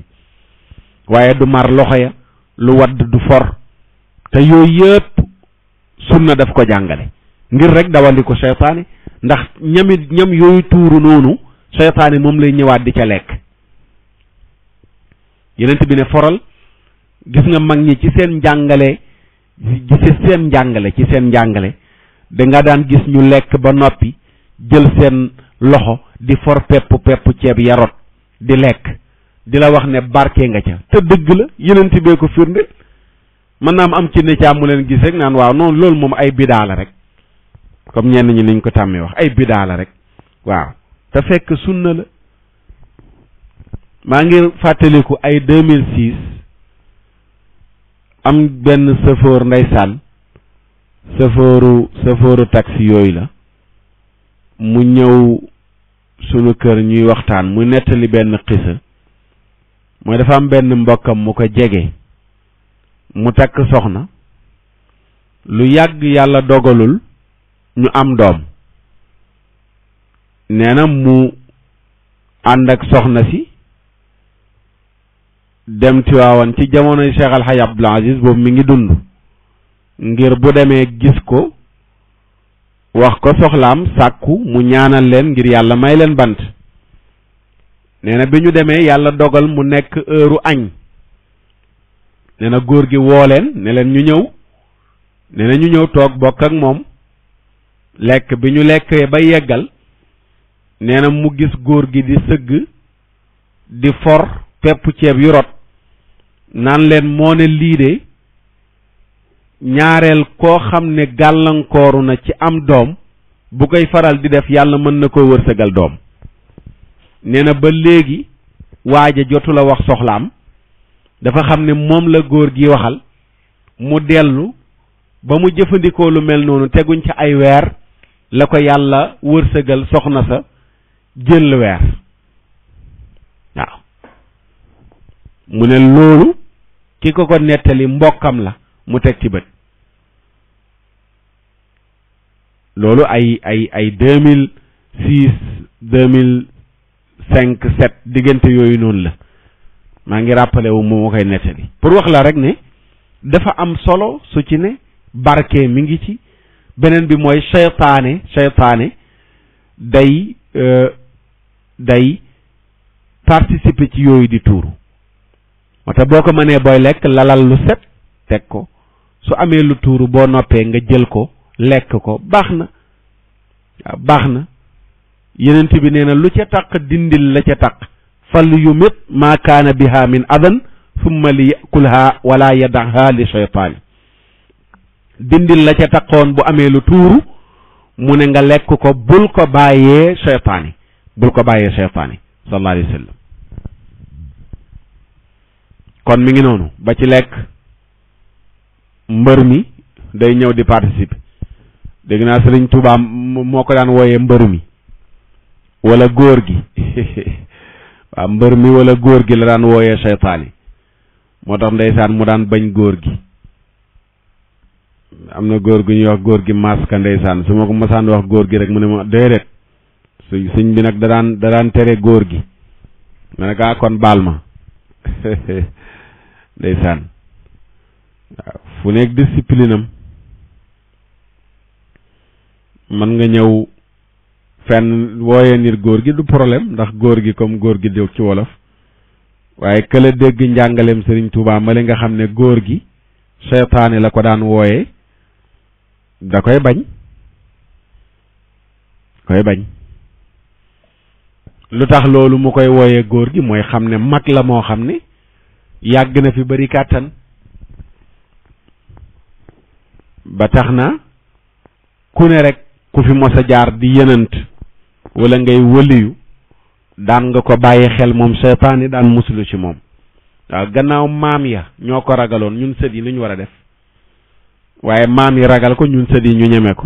waaye du mar loxo ya lu wadd du for te yooyu yëpp sunna daf ko jàngale ngir rek dawandi ko seytaane ndax ñam yooyu tuuru noonu seytaane moom lay ñëwaat di ca lekk yenent bi ne foral gis nga mag ñi ci seen njàngale da nga daan gis ñu lekk ba noppi jël seen loxo di for pepp ceeb yarot di lekk di la wax ne barke nga ca te dëgg la yenent bee ko firnde mën naa am ci ne caam mu leen gis rek naan waaw noonu loolu moom ay bidaa la rek comme ñenn ñi niñ ko tàmmee wax ay bidaa la rek waaw te fekk sunna la. maa ngi fàttaliku ay 2006 am benn chauffeur ndeysaan chauffeuru taxi yooyu la mu ñëw sunu kër ñuy waxtaan mu nettali benn xisa mooy dafa am benn mbokkam mu ko jege mu takk soxna lu yàgg yàlla dogalul ñu am doom nee na mu ànd ak soxna si dem Tiwaawan ci jamonoy Cheikh Al Hadj Abdoul Aziz boobu mi ngi dund ngir bu demee gis ko wax ko soxlaam sàkku mu ñaanal leen ngir yàlla may leen bant nee na bi ñu demee yàlla dogal mu nekk heure añ nee na góor gi woo leen ne leen ñu ñëw nee na ñu ñëw toog bokk ak moom lekk bi ñu lekkee ba yeggal nee na mu gis góor gi di sëgg di for pepp ceeb yu rot naan leen moo ne lii de ñaareel koo xam ne gàllankooru na ci am doom bu koy faral di def yàlla mën na koo wërsëgal doom nee na ba léegi waaja jotu la wax soxlaam dafa xam ne moom la góor gi waxal mu dellu ba mu jëfandikoo lu mel noonu teguñ ci ay weer la ko yàlla wërsëgal soxna sa jël weer waaw mu ne loolu ki ko nettali mbokkam la mu teg ci bët loolu ay 2006 2005 7 diggante yooyu noonu la maa ngi rappelé wu moo koy nettali pour wax la rek ne dafa am solo su ci ne barke mi ngi ci beneen bi mooy seytaane day participer ci yooyu di tuuru moo tax boo ko mënee booy lekk lalal lu set teg ko su amee lu tuuru boo noppee nga jël ko lekk ko baax na waaw baax na yenent bi nee na lu ca taq dindil la ca taq fal yumit maa kaana biha min adan summa li yakulha wala yadaha li shaytaani dindil la ca taqoon bu amee lu tuuru mu ne nga lekk ko bul ko bàyyee shaytaani sallallahu alayhi wa sallam kon mi ngi noonu ba ci lekk mbër mi day ñëw di participer dégg naa Sëriñ Tuubaa moo ko daan wooyee mbër mi wala góor gi waaw mbër mi wala góor gi la daan wooyee seytaan yi moo tax ndeysaan mu daan bañ góor gi am na góor gu ñuy wax góor gi maska ndeysaan su ma ko mosaan wax góor gi rek mu ne ma déedéet sëñ bi nag da daan tere góor gi ma ne kaa kon baal ma ndeysaan waaw fu nekk discipline am mën nga ñëw fenn wooyee nit góor gi du problème ndax góor gi comme góor gi diw ci wolof waaye këla dégg njàngaleem Sëriñ Tuubaa ma li nga xam ne góor gi seytaane la ko daan wooyee da koy bañ lu tax loolu mu koy wooyee góor gi mooy xam ne mag la moo xam ne yàgg na fi bari kàttan ba tax na ku ne rek ku fi mos a jaar di yenant wala ngay wëliyu daan nga ko bàyyi xel moom seytaane daan musulu ci moom waaw gannaaw maam ya ñoo ko ragaloon ñun sët yi lu ñu war a def waaye maam yi ragal ko ñun sët yi ñu ñeme ko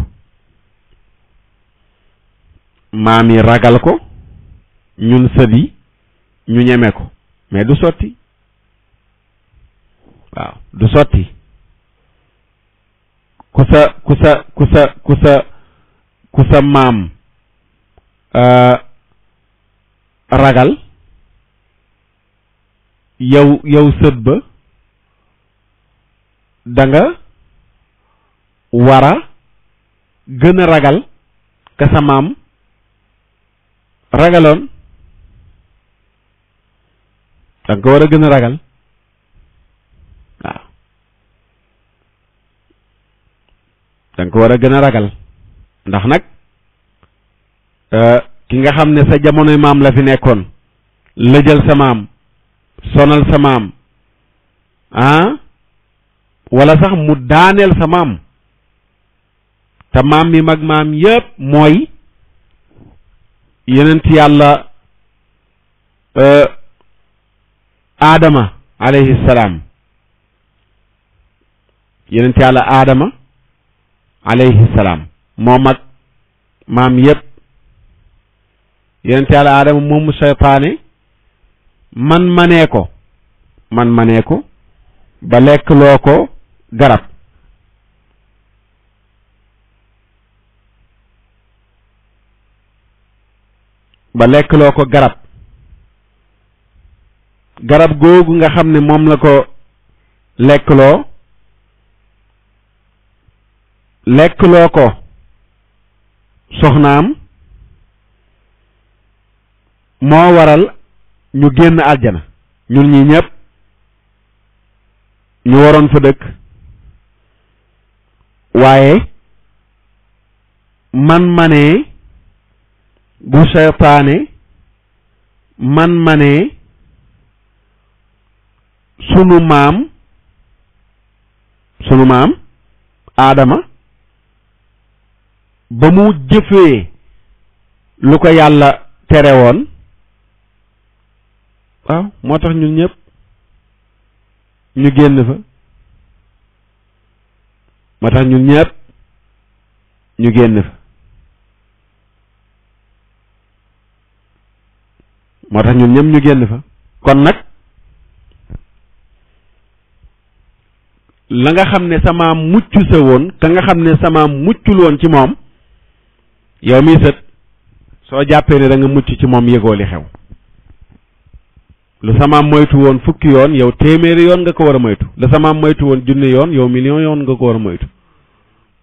maam yi ragal ko ñun sët yi ñu ñeme ko mais du sotti waaw du sotti ku sa maam ragal yow sët ba da nga war a gën a ragal ka sa maam ragaloon da nga ko war a gën a ragal waaw da nga ko war a gën a ragal ndax nag ki nga xam ne sa jamonoy maam la fi nekkoon lëjal sa maam sonal sa maam wala sax mu daaneel sa maam te maam mi mag maam yépp mooy yonent yàlla aadama alayhi salaam yonent yàlla aadama alayhi salaam moo mag maam yépp yonent yàlla aadama moomu seytaane man manee ko ba lekk loo ko garab garab googu nga xam ne moom la ko lekkloo ko soxnaam moo waral ñu génn aljana ñun ñi ñëpp ñu waroon fa dëkk waaye man-manee gu seytaane man-manee sunu maam aadama ba mu jëfee lu ko yàlla tere woon waaw moo tax ñun ñëpp ñu génn fa moo tax ñun ñëpp ñu génn fa moo tax ñun ñëpp ñu génn fa kon nag la nga xam ne sama mucc sa woon ka nga xam ne sama muccul woon ci moom yow mi sët soo jàppee ne da nga mucc ci moom yëgoo li xew lu sama moytu woon fukki yoon yow téeméeri yoon nga ko war a moytu lu sama moytu woon junni yoon yow million yoon nga ko war a moytu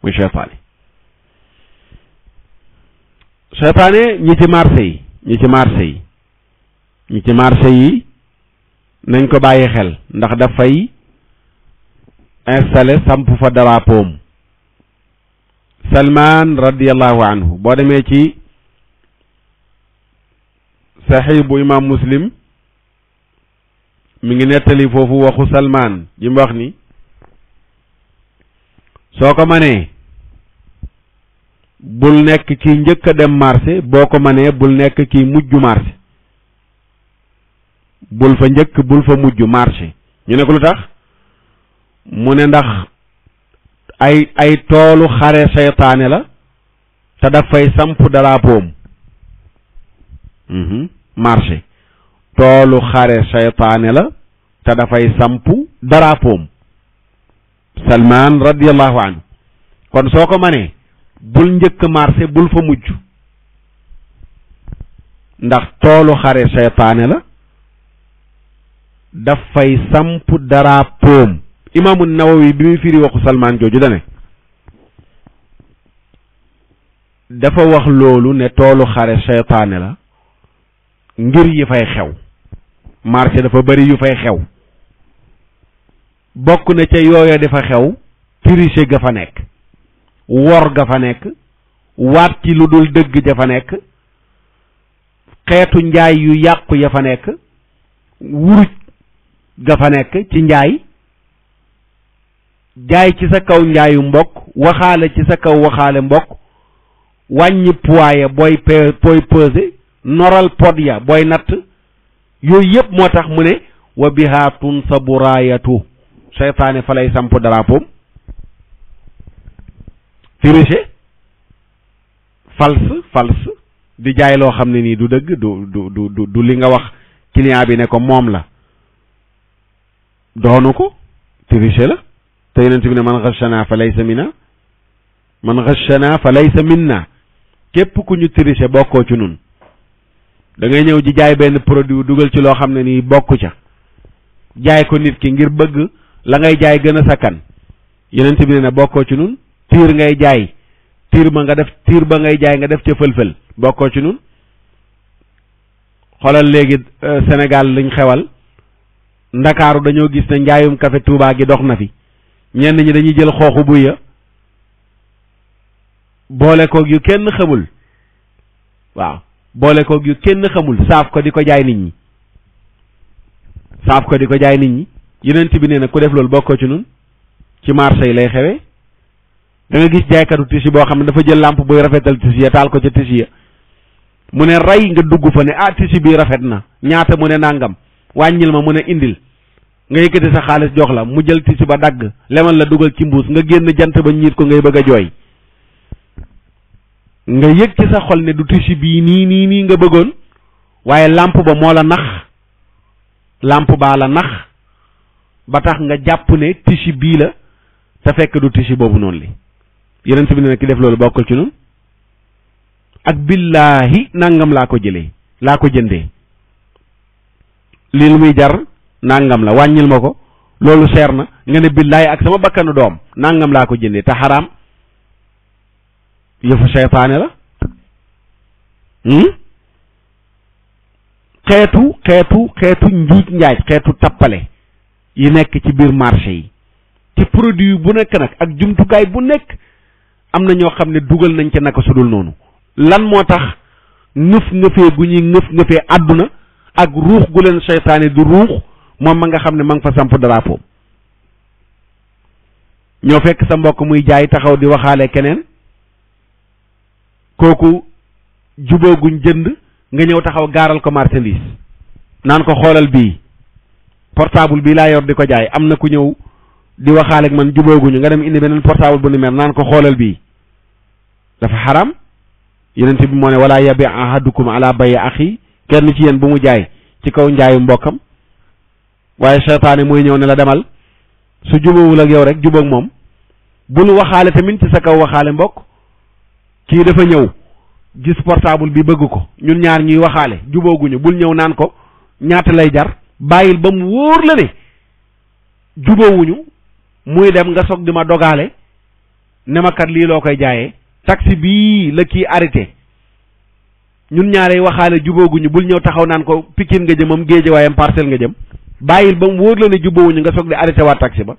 muy seytaane ñi ci marché yi nañ ko bàyyi xel ndax dafay installé samp fa drapeau Salman radiyallahu anhu boo demee ci sahih bu imam Muslim mi ngi nettali foofu waxu Salman ji mu wax ni soo ko mënee bul nekk kii njëkk a dem marché boo ko mënee bul nekk kii mujj marché bul fa njëkk bul fa mujj marché ñu ne ko lu tax mu ne ndax ay toolu xare seytaane la te dafay samp drapeau marché toolu xare seytaane la te dafay samp drapeau Salman radiyallahu anhu kon soo ko mënee bul njëkk marché bul fa mujj ndax toolu xare seytaane la dafay samp drapeau imaamu Nawawi bi muy firi waxu Salman jooju dane dafa wax loolu ne toolu xare seytaane la ngir yi fay xew marché dafa bari yu fay xew bokk na ca yooya dafa xew tricher ga fa nekk wor ga fa nekk waat ci lu dul dëgg ja fa nekk xeetu njaay yu yàqu ya fa nekk wuruj ga fa nekk ci njaay jaay ci sa kaw njaayu mbokk waxaale ci sa kaw waxaale mbokk wàññi poids ya booy peser noral pod ya booy natt yooyu yëpp moo tax mu ne wa biha tunsabu raayatu seytaane fa lay samp drapeau tricher false di jaay loo xam ne nii du dëgg du li nga wax client bi ne ko moom la doonu ko tricher la te yonent bi ne man ghashana fa laysa minna képp ku ñu tricher bokkoo ci nun da ngay ñëw ji jaay benn produit dugal ci loo xam ne nii bokku ca jaay ko nit ki ngir bëgg la ngay jaay gën a sakkan yonent bi ne bokkoo ci nun tiir ngay jaay tiir ba ngay jaay nga def ca fël-fël bokkoo ci nun xoolal léegi Sénégal liñ xewal Ndakaaru dañoo gis ne njaayum café Touba gi dox na fi ñenn ñi dañuy jël xooxu buy ya boole koog yu kenn xamul waaw boole koog yu kenn xamul saaf ko di ko jaay nit ñi yonent bi nee na ku def loolu bokkoo ci nun ci marché yi lay xewee. da nga gis jaaykatu tissu boo xam ne dafa jël lampe buy rafetal tissu ya taal ko ca tissu ya mu ne rey nga dugg fa ne tissu bi rafet na ñaata mu ne nangam wàññil ma mu ne indil nga yëkkati sa xaalis jox la mu jël tissu ba dagg lemal la dugal ci mbuus nga génn jant ba ñiit ko ngay bëgg a jooy nga yëg ci sa xol ne du tissu bii nii nga bëggoon waaye lampe ba moo la nax lampe baa la nax ba tax nga jàpp ne tissu bii la te fekk du tissu boobu noonu li yeneen bi ne ki def loolu bokkul ci noonu ak billaahi nangam laa ko jëndee lii lu muy jar nangam la wàññil ma ko loolu seer na nga ne billaahi ak sama bakkanu doom nangam laa ko jëndee te xaraam yëfu seytaane la xeetu njuuj njaaj xeetu tappale yi nekk ci biir marché yi ci produit bu nekk nag ak jumtukaay bu nekk am na ñoo xam ne dugal nañ ca naka sudul noonu lan moo tax ngëfee gu ñuy ngëfee àdduna ak ruux gu leen seytaane du ruux moom ma nga xam ne ma nga fa samp drapeau ñoo fekk sa mbokk muy jaay taxaw di waxaale keneen kooku jubóoguñ jënd nga ñëw taxaw gaaral ko marchandise naan ko xoolal bii portable bii laa yor di ko jaay am na ku ñëw di waxaale ak man jubóoguñu nga dem indi beneen portable bu ni mel naan ko xoolal bii dafa xaram yeneen bi moo ne wala yabi ahadukum ala bayi axi kenn ci yéen bu mu jaay ci kaw njaayu mbokkam waaye seytaane mooy ñëw ne la demal su jubóowul ak yow rek jubóog moom bul waxaale tamit ci sa kaw waxaale mbokk kii dafa ñëw gis portable bi bëgg ko ñun ñaar ñuy waxaale jubóoguñu bul ñëw naan ko ñaata lay jar bàyyil ba mu wóor la ne jubóowuñu muy dem nga soog di ma dogaale ne ma kat lii loo koy jaayee taxi bii la kii arrêté ñun ñaaree waxaale jubóoguñu bul ñëw taxaw naan ko Pikine nga jëmam Géejawaayam Parcelles nga jëm bàyyil ba mu wóor la ne jubóowuñu nga soog di arrêté waa taxi ba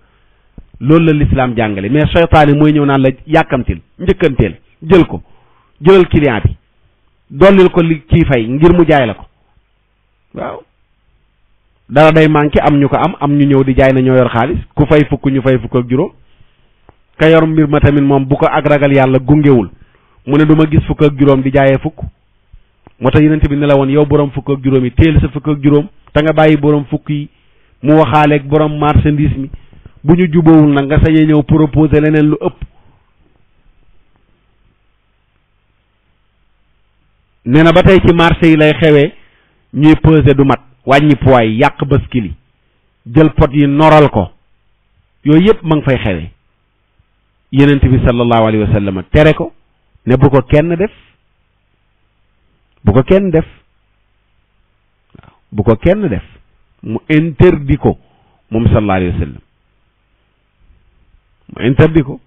loolu la lislaam jàngale mais seytaane mooy ñëw naan la yàkkamtil njëkkanteel jël ko jëlal client bi dollil ko li ciy fay ngir mu jaay la ko waaw dara day manqué am ñu ko am ñu ñëw di jaay na ñoo yor xaalis ku fay fukk ñu fay fukk ak juróom ka yor mbir ma tamit moom bu ko ak ragal yàlla gungewul mu ne du ma gis fukk ak juróom di jaayee fukk moo tax yeneen bi ne la woon yow borom fukk ak juróom yi téel sa fukk ak juróom te nga bàyyi borom fukk yi mu waxaaleeg borom marchandise mi bu ñu jubóowul nag nga sañee ñëw proposer leneen lu ëpp nee na ba tey ci marché yi lay xewee ñuy peser du mat wàññi poids yi yàq baskili jël pot yi noral ko yooyu yëpp ma ngi fay xewee yenent bi sallallahu alayhi wa sallam tere ko ne bu ko kenn def waaw bu ko kenn def mu interdit ko moom sallallahu alayhi wa sallam mu interdit ko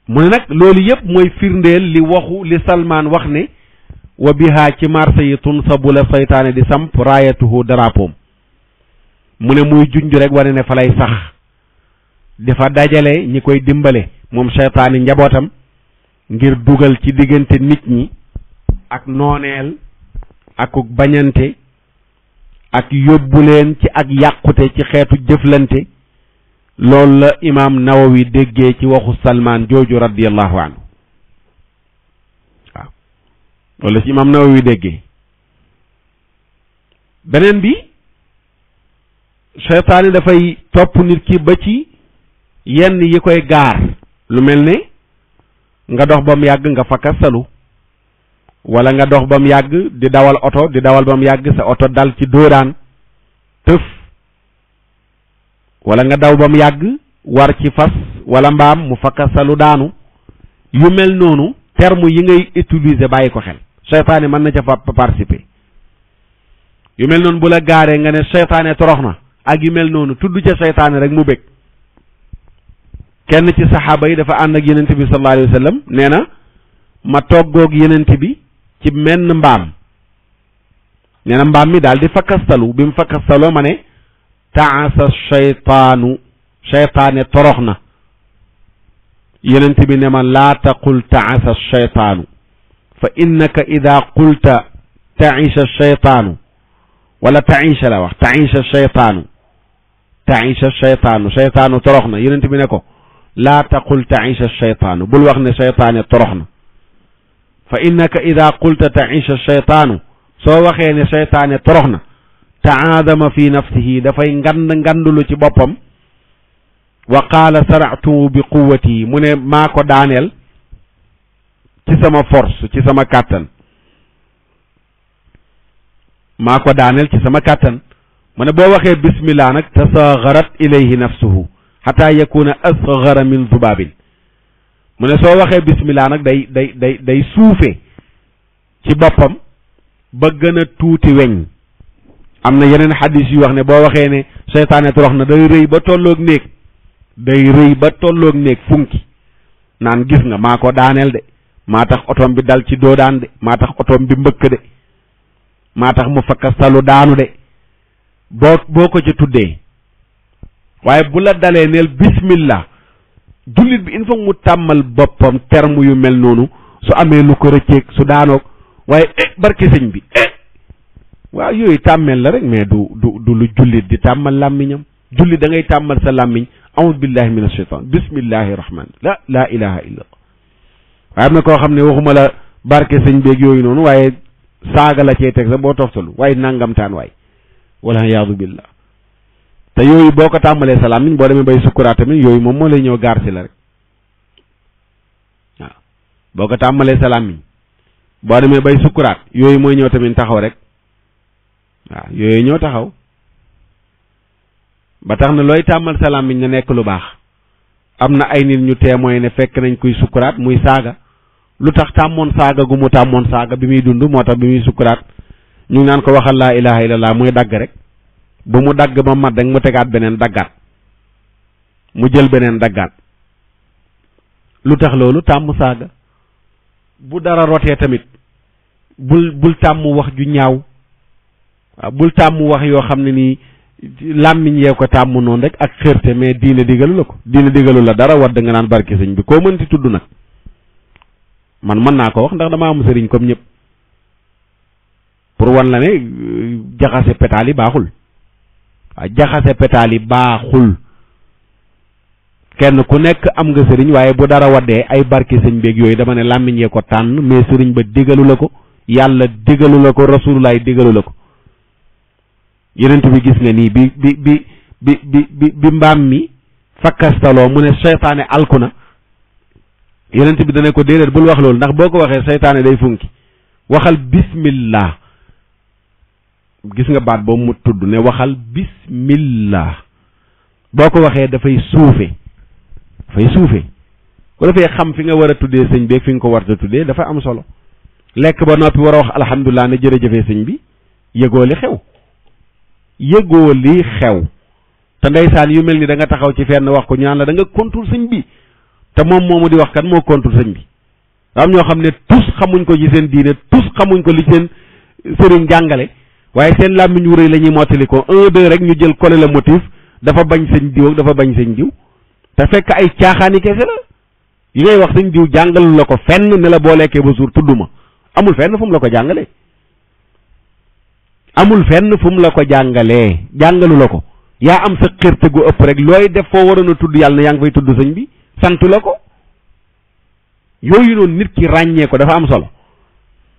mu ne nag loolu yëpp mooy firndeel li Salmaan wax ne wa biha ci marché yi tunsabu la saytaane di samp raayatuhu darapoom mu ne muy junj rek wane ne fa lay sax dafa dajale ñi koy dimbale moom seytaane njabootam ngir dugal ci diggante nit ñi ak nooneel ak bañante ak yóbbu leen ci ak yàqute ci xeetu jëflante loolu la imaam Nawawi déggee ci waxu Salmaan jooju radiyallahu anhu waaw loolu la ci imaam Nawawi déggee beneen bi seytaane dafay topp nit ki ba ci yenn yi koy gaar lu mel ne nga dox ba mu yàgg nga fakkasalu wala nga dox ba mu yàgg di dawal oto di dawal ba mu yàgg sa oto dal ci dóoraan tëf wala nga daw ba mu yàgg war ci fas wala mbaam mu fakkasalu daanu yu mel noonu terme yi ngay utiliser bàyyi ko xel seytaane mën na ca fa participer yu mel noonu bu la gaaree nga ne seytaane torox na ak yu mel noonu tudd ca seytaane rek mu bëgg kenn ci saxaaba yi dafa ànd ak yenent bi sallallahu alayhi wa sallam nee na ma toggoog yenent bi ci menn mbaam nee na mbaam mi daal di fakkastalu bi mu fakkastaloo ma ne taasa seytaane torox na yenent bi ne ma laa taqul taasa seytaanu fa innaka ida qulta taisa seytaanu wala taisa la wax taisa seytaanu taisha shaytaanu shaytaanu torox na yonent bi ne ko laa taqul taisha shaytaanu bul wax ne shaytaane torox na fa innaka ida qulta taisha shaytaanu soo waxee ne shaytaane torox na taadama fi nafsihi dafay ngandulu ci boppam wa qaala sara'tu bi quwwati mu ne maa ko daaneel ci sama force ci sama kàttan maa ko daaneel ci sama kàttan mu ne boo waxee bismillah nag tasagharat ilayhi nafsuhu xataa yakuna asghara min zubaabin mu ne soo waxee bismillah nag day suufe ci boppam ba gën a tuuti weñ am na yeneen xadis yu wax ne boo waxee ne seytaane torox na day rëy ba tolloog néeg funki naan gis nga maa ko daaneel de maa tax otoom bi dal ci doodaan de maa tax otoom bi mbëkk de maa tax mu fakkastalu daanu de boo ko ci tuddee waaye bu la dalee neel bismillah jullit bi il faut mu tàmmal boppam terme yu mel noonu su amee lu ko rëcceeg su daanoog waaye barke sëñ bi waaw yooyu tàmmeel la rek mais du lu jullit di tàmmal làmmiñam jullit da ngay tàmmal sa làmmiñ a'udhu billahi minash shaitan bismillahi rahman la ilaha illa allah waaye am na koo xam ne waxuma la barke sëñ beeg yooyu noonu waaye saaga la cee teg sax boo toftalu waaye nangamtaan waay wala yaadu billah te yooyu boo ko tàmbalee sa làmmiñ boo demee bay sukkuraat tamit yooyu moom moo lay ñëw gaar si la rek waaw boo ko tàmbalee sa làmmiñ boo demee bay sukkuraat yooyu mooy ñëw tamit taxaw rek waaw yooyu ñëw taxaw ba tax na looy tàmmal sa làmmiñ na nekk lu baax am na ay nit ñu témoin ne fekk nañ kuy sukkuraat muy saaga lu tax tàmmoon saaga gu mu tàmmoon saaga bi muy dund moo tax bi muy sukkuraat ñu ngi naan ko waxal laa ilaha illallah muy dagg rek bu mu dagg ba mat rek mu tegaat beneen daggaat mu jël beneen daggaat lu tax loolu tàmm saaga bu dara rotee tamit bul tàmm wax ju ñaaw waaw bul tàmm wax yoo xam ne nii làmmiñ yee ko tàmm noonu rek ak xërte mais diine digalu la ko diine digalu la dara wadd nga naan barke sëñ bi koo mënti tudd nag man mën naa ko wax ndax dama am sëriñ comme ñëpp pour wan la ne jaxase pétaal yi baaxul waaw jaxase pétaal yi baaxul kenn ku nekk am nga sëriñ waaye bu dara waddee ay barke sëñ beeg yooyu dama ne làmmiñ yee ko tànn mais sëriñ ba digalu la ko yàlla digalu la ko rasulullah digalu la ko yenent bi gis nga nii bi mbaam mi fakkastaloo mu ne seytaane alku na yenent bi dana ko déedéet bul wax loolu ndax boo ko waxee seytaane day funki waxal bismillah gis nga baat boobu mu tudd ne waxal bismillah boo ko waxee dafay suufe ko dafay xam fi nga war a tuddee sëñ bi fi nga ko war a tuddee dafa am solo lekk ba noppi war a wax alhamdulilah ne jërëjëfee sëñ bi yëgoo li xew te ndeysaan yu mel ni da nga taxaw ci fenn wax ko ñu naan la da nga kontul sëñ bi te moom moomu di wax kan moo kontul sëñ bi am ñoo xam ne tus xamuñ ko ci seen diine tus xamuñ ko li seen sëriñ jàngale waaye seen làmmiñ wu rëy la ñuy mottali ko 1 2 rek ñu jël collé le motif dafa bañ sëñ diw ak dafa bañ sëñ diw te fekk ay caaxaani kese la yi ngay wax sëñ diw jàngalu la ko fenn ne la boo lekkee ba suur tudd ma amul fenn fu mu la ko jàngalee amul fenn fu mu la ko jàngalee jàngalu la ko yaa am sa xërte gu ëpp rek looy def foo waroon a tudd yàlla na yaa ngi fay tudd sëñ bi santu la ko yooyu noonu nit ki ràññee ko dafa am solo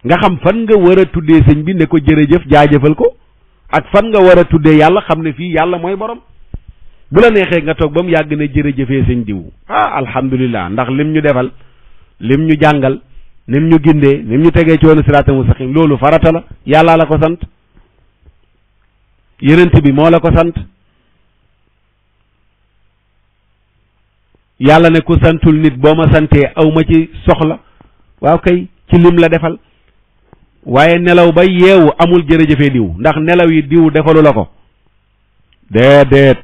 nga xam fan nga war a tuddee sëñ bi ne ko jërëjëf jaajëfal ko ak fan nga war a tuddee yàlla xam ne fii yàlla mooy borom bu la neexee nga toog ba mu yàgg ne jërëjëfee sëñ diw alhamdulilah ndax lim ñu defal lim ñu jàngal nim ñu gindee nim ñu tegee ci woonu siraatal mustaqim loolu farata la yàlla la ko sant yenent bi moo la ko sant yàlla ne ku santul nit boo ma santee aw ma ci soxla waaw kay ci lim la defal waaye nelaw ba yeewu amul jërëjëfee diw ndax nelaw yi diw defalu la ko déedéet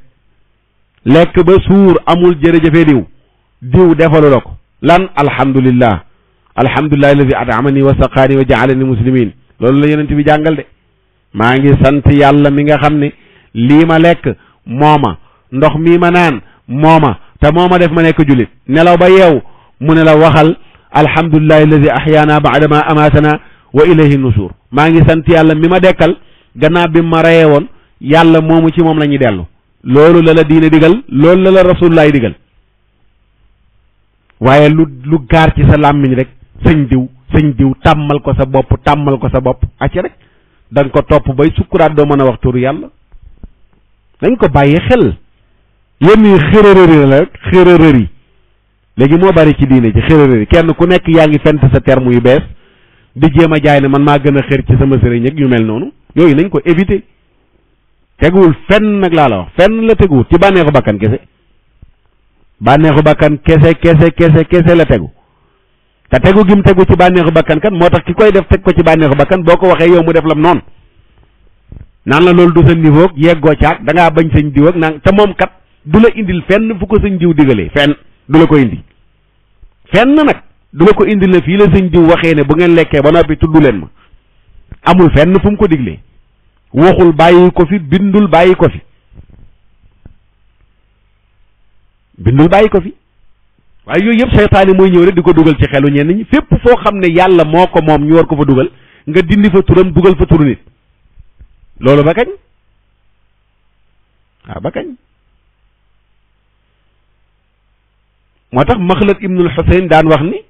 lekk ba suur amul jërëjëfee diw defalu la ko lan alhamdulillah alladi at'amani wa saqaani wa ja'alani muslimin loolu la yonent bi jàngal de maa ngi sant yàlla mi nga xam ne lii ma lekk mooma ndox mii ma naan mooma te mooma def ma nekk jullit nelaw ba yeew mu ne la waxal alhamdulillahi alladi ahyaana ba'dama amaatana wa ilayhi nushur maa ngi sant yàlla mi ma dekkal gannaaw bi ma reyee woon yàlla moomu ci moom la ñuy dellu loolu la la diine digal loolu la la rasulullaay digal waaye lu gaar ci sa làmmiñ rek sëñ diw tàmmal ko sa bopp acci rek da nga ko topp bay sukkuraat doo mën a wax turu yàlla dañ ko bàyyi xel yenn yi xërërëri la rek xërërëri léegi moo bari ci diine ci xërërëri kenn ku nekk yaa ngi fent sa terme yu bees di jéem a jaay ne man maa gën a xër ci sama sëriñ ak yu mel noonu yooyu nañ ko éviter teguwul fenn nag laa la wax fenn la teguwul ci bànneexu bakkan kese kese la tegu te tegu gim tegu ci bànneexu bakkan kan moo tax ki koy def teg ko ci bànneexu bakkan boo ko waxee yow mu def lam noonu naan la loolu du sa niveau yeggoo caag da ngaa bañ sëñ diw ak naan te moom kat du la indil fenn fu ko sëñ diw digalee fenn du la ko indi fenn nag du la ko indil ne fii la sëñ diw waxee ne bu ngeen lekkee ba noppi tudd leen ma amul fenn fu mu ko diglee waxul bàyyi ko fi bindul bàyyi ko fi waaye yooyu yëpp seytaane mooy ñëw rek di ko dugal ci xelu ñenn ñi fépp foo xam ne yàlla moo ko moom ñu war ko fa dugal nga dindi fa turam dugal fa turu nit loolu ba kañ waaw ba kañ moo tax Maxlad ibnul Xuseyn daan wax ni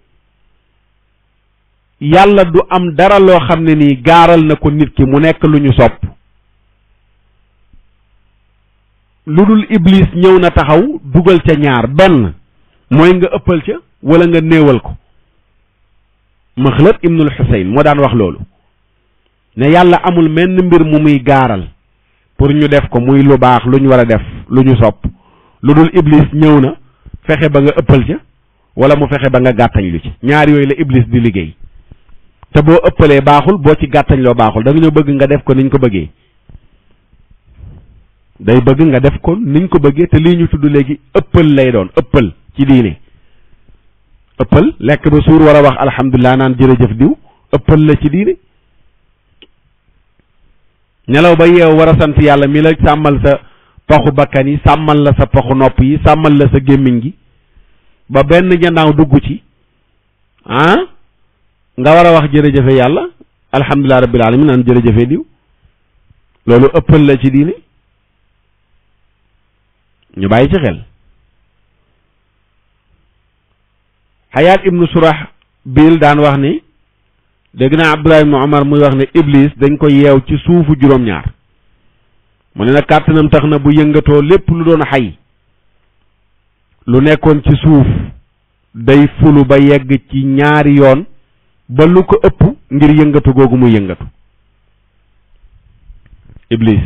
yàlla du am dara loo xam ne nii gaaral na ko nit ki mu nekk lu ñu sopp lu dul iblis ñëw na taxaw dugal ca ñaar benn mooy nga ëppal ca wala nga néewal ko Maxlad ibnul Xuseyn moo daan wax loolu ne yàlla amul menn mbir mu muy gaaral pour ñu def ko muy lu baax lu ñu war a def lu ñu sopp lu dul iblis ñëw na fexe ba nga ëppal ca wala mu fexe ba nga gàttañ lu ci ñaar yooyu la iblis di liggéey te boo ëppalee baaxul boo ci gàttañ loo baaxul da nga ñoo bëgg nga def ko niñ ko bëggee day bëgg nga def ko niñ ko bëggee te lii ñu tudd léegi ëppal lay doon ëppal ci diine ëppal lekk ba suur war a wax alhamdulilah naan jërëjëf diw ëppal la ci diine nelaw ba yeew war a sant yàlla mi la sàmmal sa paxu bakkan yi sàmmal la sa paxu nopp yi sàmmal la sa gémmiñ gi ba benn ñandaaw dugg ci nga war a wax jërëjëfe yàlla alhamdulilah rabbil alamin naan jërëjëfe diw loolu ëppal la ci diine ñu bàyyi ci xel Xayaat ibnu Surax biil daan wax ni dégg naa Abdullah ibnu Omar muy wax ne iblis dañ ko yeew ci suufu juróom-ñaar mu ne nag kàttanam tax na bu yëngatoo lépp lu doon xay lu nekkoon ci suuf day fulu ba yegg ci ñaari yoon ba lu ko ëpp ngir yëngatu googu muy yëngatu iblis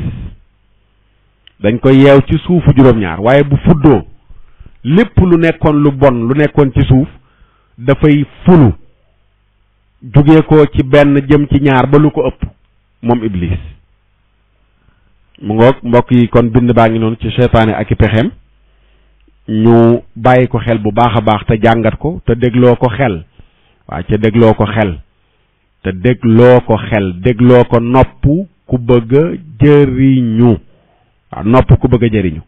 dañ ko yeew ci suufu juróom-ñaar waaye bu fuddoo lépp lu nekkoon lu bon lu nekkoon ci suuf dafay fulu jóge ko ci benn jëm ci ñaar ba lu ko ëpp moom iblis mu ngoog mbokk yi kon bind baa ngi noonu ci seytaane ak i pexeem ñu bàyyi ko xel bu baax a baax te jàngat ko te dégloo ko xel waaw ca dégloo ko xel te dégloo ko xel dégloo ko nopp ku bëgg a jëriñu waaw nopp ku bëgg a jëriñu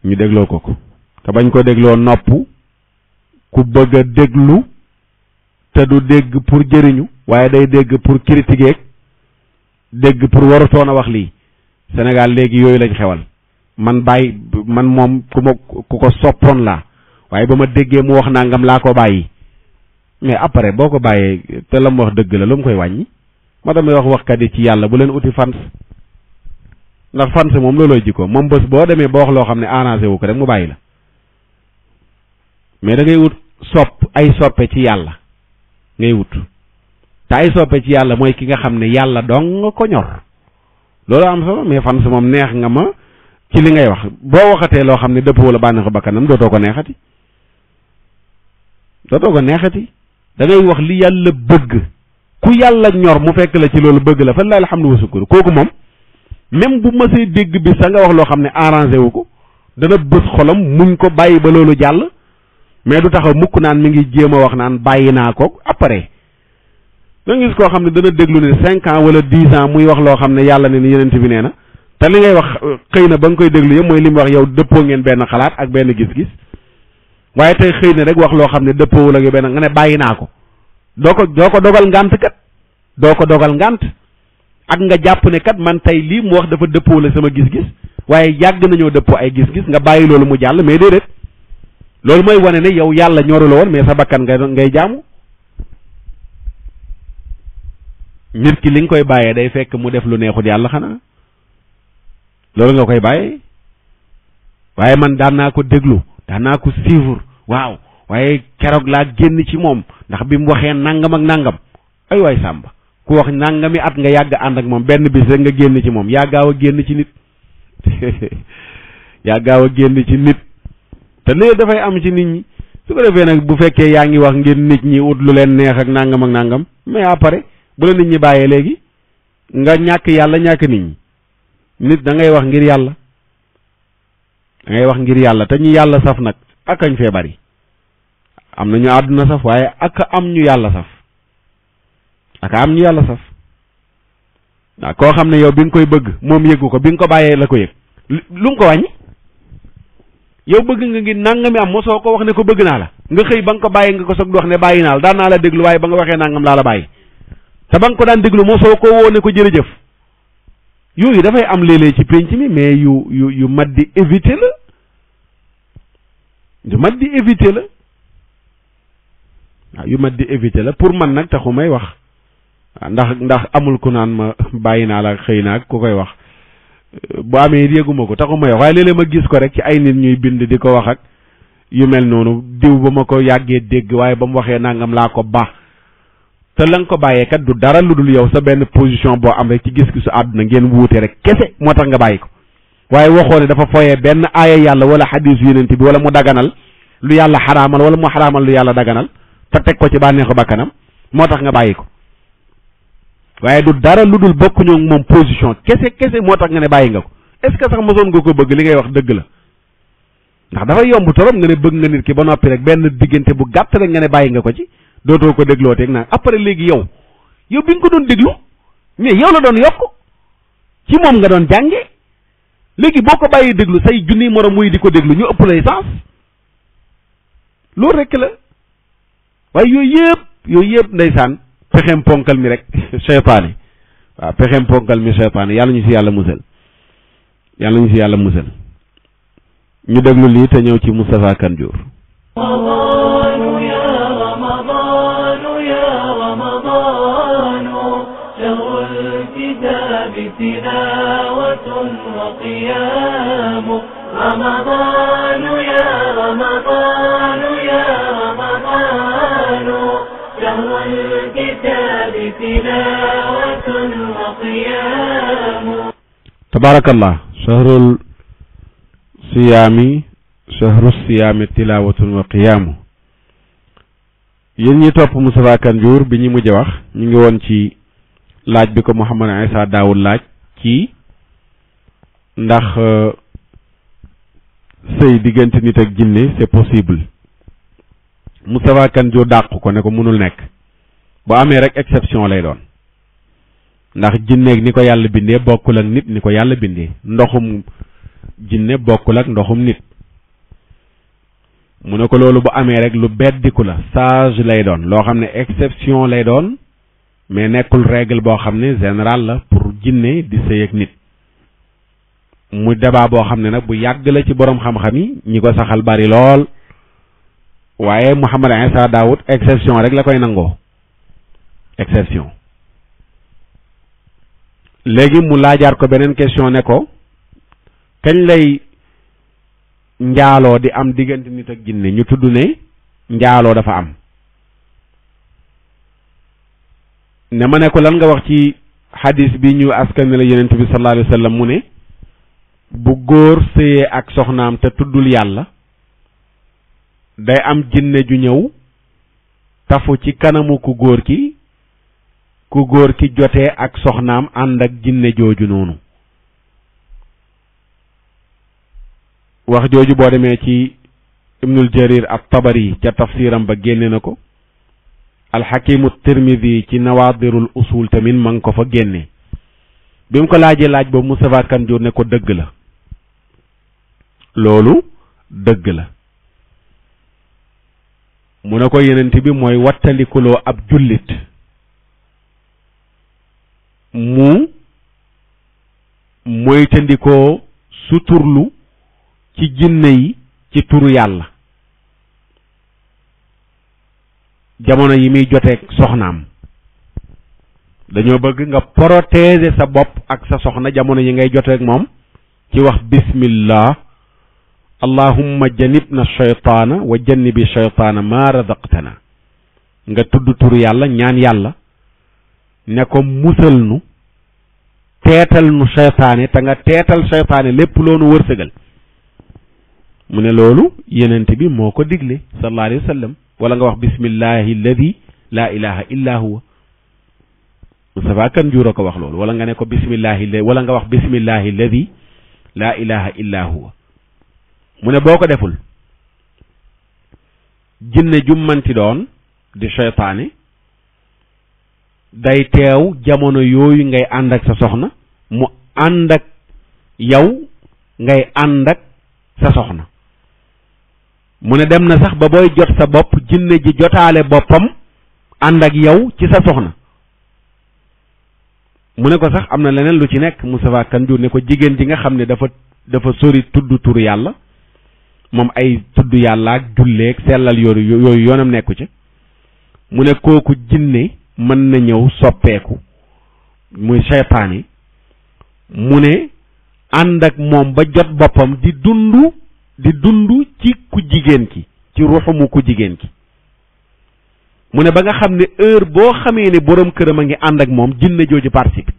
ñu dégloo ko te bañ ko dégloo nopp ku bëgg a déglu te du dégg pour jëriñu waaye day dégg pour critiquer dégg pour warutoon a wax lii Sénégal léegi yooyu lañ xewal man moom ku ko soppoon laa waaye ba ma déggee mu wax nangam laa ko bàyyi mais après boo ko bàyyee te la mu wax dëgg la lu mu koy wàññi ma damay waxkat yi ci yàlla bu leen uti fans ndax fans moom loolooy jikko moom bés boo demee ba wax loo xam ne arrangé wu ko rek mu bàyyi la mais da ngay wut ay soppe ci yàlla ngay wut te ay soppe ci yàlla mooy ki nga xam ne yàlla dong nga ko ñor loolu am solo mais fans moom neex nga ma ci li ngay wax boo waxatee loo xam ne dëppoo la bànneexu bakkanam dootoo ko neexati da ngay wax li yàlla bëgg ku yàlla ñor mu fekk la ci loolu bëgg la fa la alhamdu wa sukkur kooku moom même bu ma see dégg bi sa nga wax loo xam ne arrangé wu ko dana bës xolam muñ ko bàyyi ba loolu jàll mais du taxaw mukk naan mi ngi jéem a wax naan bàyyi naa ko après da nga gis koo xam ne dana déglu ne 5 ans wala 10 ans muy wax loo xam ne yàlla ne ni yenent bi nee na te li ngay wax xëy na ba nga koy déglu yëpp mooy li mu wax yow dëppoo ngeen benn xalaat ak benn gis-gis waaye tey xëy na rek wax loo xam ne dëppoowul ak yow benn nga ne bàyyi naa ko doo ko dogal ngànt kat doo ko dogal ngànt ak nga jàpp ne kat man tey lii mu wax dafa dëppoo la sama gis-gis waaye yàgg nañoo dëppoo ay gis-gis nga bàyyi loolu mu jàll mais déedéet loolu mooy wane ne yow yàlla ñoru la woon mais sa bakkan ngay jaamu. nit ki li nga koy bàyyee day fekk mu def lu neexut yàlla xanaa loolu nga koy bàyyee waaye man daan naa ko déglu daan naa ko suivre waaw waaye keroog laa génn ci moom ndax bi mu waxee nangam ak nangam ay waay Sàmba ku wax nangami at nga yàgg ànd ak moom benn bis rek nga génn ci moom yaa gaaw a génn ci nit yaa gaaw a génn ci nit te léegi dafay am ci nit ñi su ko defee nag bu fekkee yaa ngi wax ngir nit ñi ut lu leen neex ak nangam mais après bu la nit ñi bàyyee léegi nga ñàkk yàlla ñàkk nit ñi nit da ngay wax ngir yàlla da ngay wax ngir yàlla te ñu yàlla saf nag ak añ fee bari am na ñu àdduna saf waaye ak am ñu yàlla saf ak am ñu yàlla saf waaw koo xam ne yow bi nga koy bëgg moom yëggu ko bi nga ko bàyyee la ko yëg lu mu ko wàññi yow bëgg nga ngi nangami am mosoo ko wax ne ko bëgg naa la nga xëy ba nga ko bàyyi nga ko soog di wax ne bàyyi naa la daan naa la déglu waaye ba nga waxee nangam laa la bàyyi te ba nga ko daan déglu mosoo ko woo ne ko jërëjëf yooyu dafay am léeg-léeg ci penc mi mais yu mat di éviter la yu mat di éviter la waaw yu mat di éviter la pour man nag taxu may wax ndax amul ku naan ma bàyyi naa la xëy naag ku koy wax bu amee yëguma ko taxu may wax waaye léeg-léeg ma gis ko rek ci ay nit ñuy bind di ko wax ak yu mel noonu diw ba ma ko yàggee dégg waaye ba mu waxee nangam laa ko baax te la nga ko bàyyee kat du dara lu dul yow sa benn position boo am rek ci gis-gisu àdduna ngeen wuute rek kese moo tax nga bàyyi ko waaye waxoo ne dafa foyee benn aaya yàlla wala xadiis yonent bi wala mu daganal lu yàlla xaraamal wala mu xaraamal lu yàlla daganal te teg ko ci bànneexu bakkanam moo tax nga bàyyi ko waaye du dara lu dul bokkuñu moom position kese moo tax nga ne bàyyi nga ko est-ce que sax mosoon nga ko bëgg li ngay wax dëgg la ndax dafa yomb torop nga ne bëgg nga nit ki ba noppi rek benn diggante bu gàtt rek nga ne bàyyi nga ko ci dootoo ko dégloo teeg naa après léegi yow bi nga ko doon déglu mais yow la doon yokk ci moom nga doon jànge léegi boo ko bàyyi déglu say junni morom muy di ko déglu ñu ëpp lay sens loolu rek la waaye yooyu yëpp ndeysaan pexem ponkal mi rek seytaane waaw pexem ponkal mi seytaane yàlla ñu si yàlla musal ñu déglu lii te ñëw ci Moustapha Kane Diour تلاوة وقيام رمضان يا رمضان يا رمضان شهر الكتاب تلاوة وقيام تبارك الله شهر الصيام تلاوة وقيام yéen ñi topp Moustapha Kane Diour bi ñu mujj wax ñu ngi woon ci laaj bi ko Mouhamed Issa daawul laaj ci ndax sëy diggante nit ak jinne c'est possible Moustapha Kane Diour dàq ko ne ko mënul nekk bu amee rek exception lay doon ndax jinneeg ni ko yàlla bindee bokkul ak nit ni ko yàlla bindee ndoxum jinne bokkul ak ndoxum nit mu ne ko loolu bu amee rek lu beddiku la sage lay doon loo xam ne exception lay doon mais nekkul règle boo xam ne général la pour jinne di sëy ak nit mu débat boo xam ne nag bu yàgg la ci boroom xam-xam yi ñi ko saxal bari lool waaye Mouhamed Issa Daoud exception rek la koy nangoo exception léegi mu laajaat ko beneen question ne ko kañ lay njaaloo di am diggante nit ak jinne ñu tudd ne njaaloo dafa am ne ma ne ko lan nga wax ci hadis bi ñu askan la yonent bi sallallahu alayhi wa sallam mu ne bu góor sëyee ak soxnaam te tuddul yàlla day am jinne ju ñëw tafu ci kanamu ku góor ki jotee ak soxnaam ànd ak jinne jooju noonu wax jooju boo demee ci ibnul jarir at-tabari ca tafsiram ba génne na ko alxakimu tirmidi ci nawaadirul usul tamit ma ngi ko fa génne bi mu ko laajee laaj boobu Moustapha Kane Diour ne ko dëgg la loolu dëgg la mu ne ko yenent bi mooy wattalikuloo ab jullit mu moytandikoo suturlu ci jinne yi ci turu yàlla jamono yi muy joteeg soxnaam. dañoo bëgg nga protéger sa bopp ak sa soxna jamono yi ngay joteeg moom ci wax bismillah allahumma janibna shaytaana wa janibi shaytaana ma razaqtana nga tudd turu yàlla ñaan yàlla ne ko musal nu teetal nu shaytaane te nga teetal shaytaane lépp loonu wërsëgal. mu ne loolu yenent bi moo ko digle sallallahu alayhi wa sallam. wala nga wax bismillahi alladi la ilaha illa huwa. Moustapha Kane Ndiour a ko wax loolu. wala nga ne ko bismillahi wala nga wax bismillahi alladi la ilaha illa huwa. mu ne boo ko deful jinne jummanti doon di seytaane day teew jamono yooyu ngay ànd ak sa soxna mu ànd ak yow ngay ànd ak sa soxna. mu ne dem na sax ba booy jot sa bopp jinne ji jotaale boppam ànd ak yow ci sa soxna. mu ne ko sax am na leneen lu ci nekk Moustapha Kane Ndiour ne ko jigéen ji nga xam ne dafa sori tudd tur yàlla moom ay tudd yàlla ak julleeg sellal yooyu yoonam nekku ci. mu ne kooku jinne mën na ñëw soppeeku muy seytaane mu ne ànd ak moom ba jot boppam di dund ci ku jigéen ki ci ruuxumu ku jigéen ki. mu ne ba nga xam ne heure boo xamee ne borom këram a ngi ànd ak moom jinne jooju participe.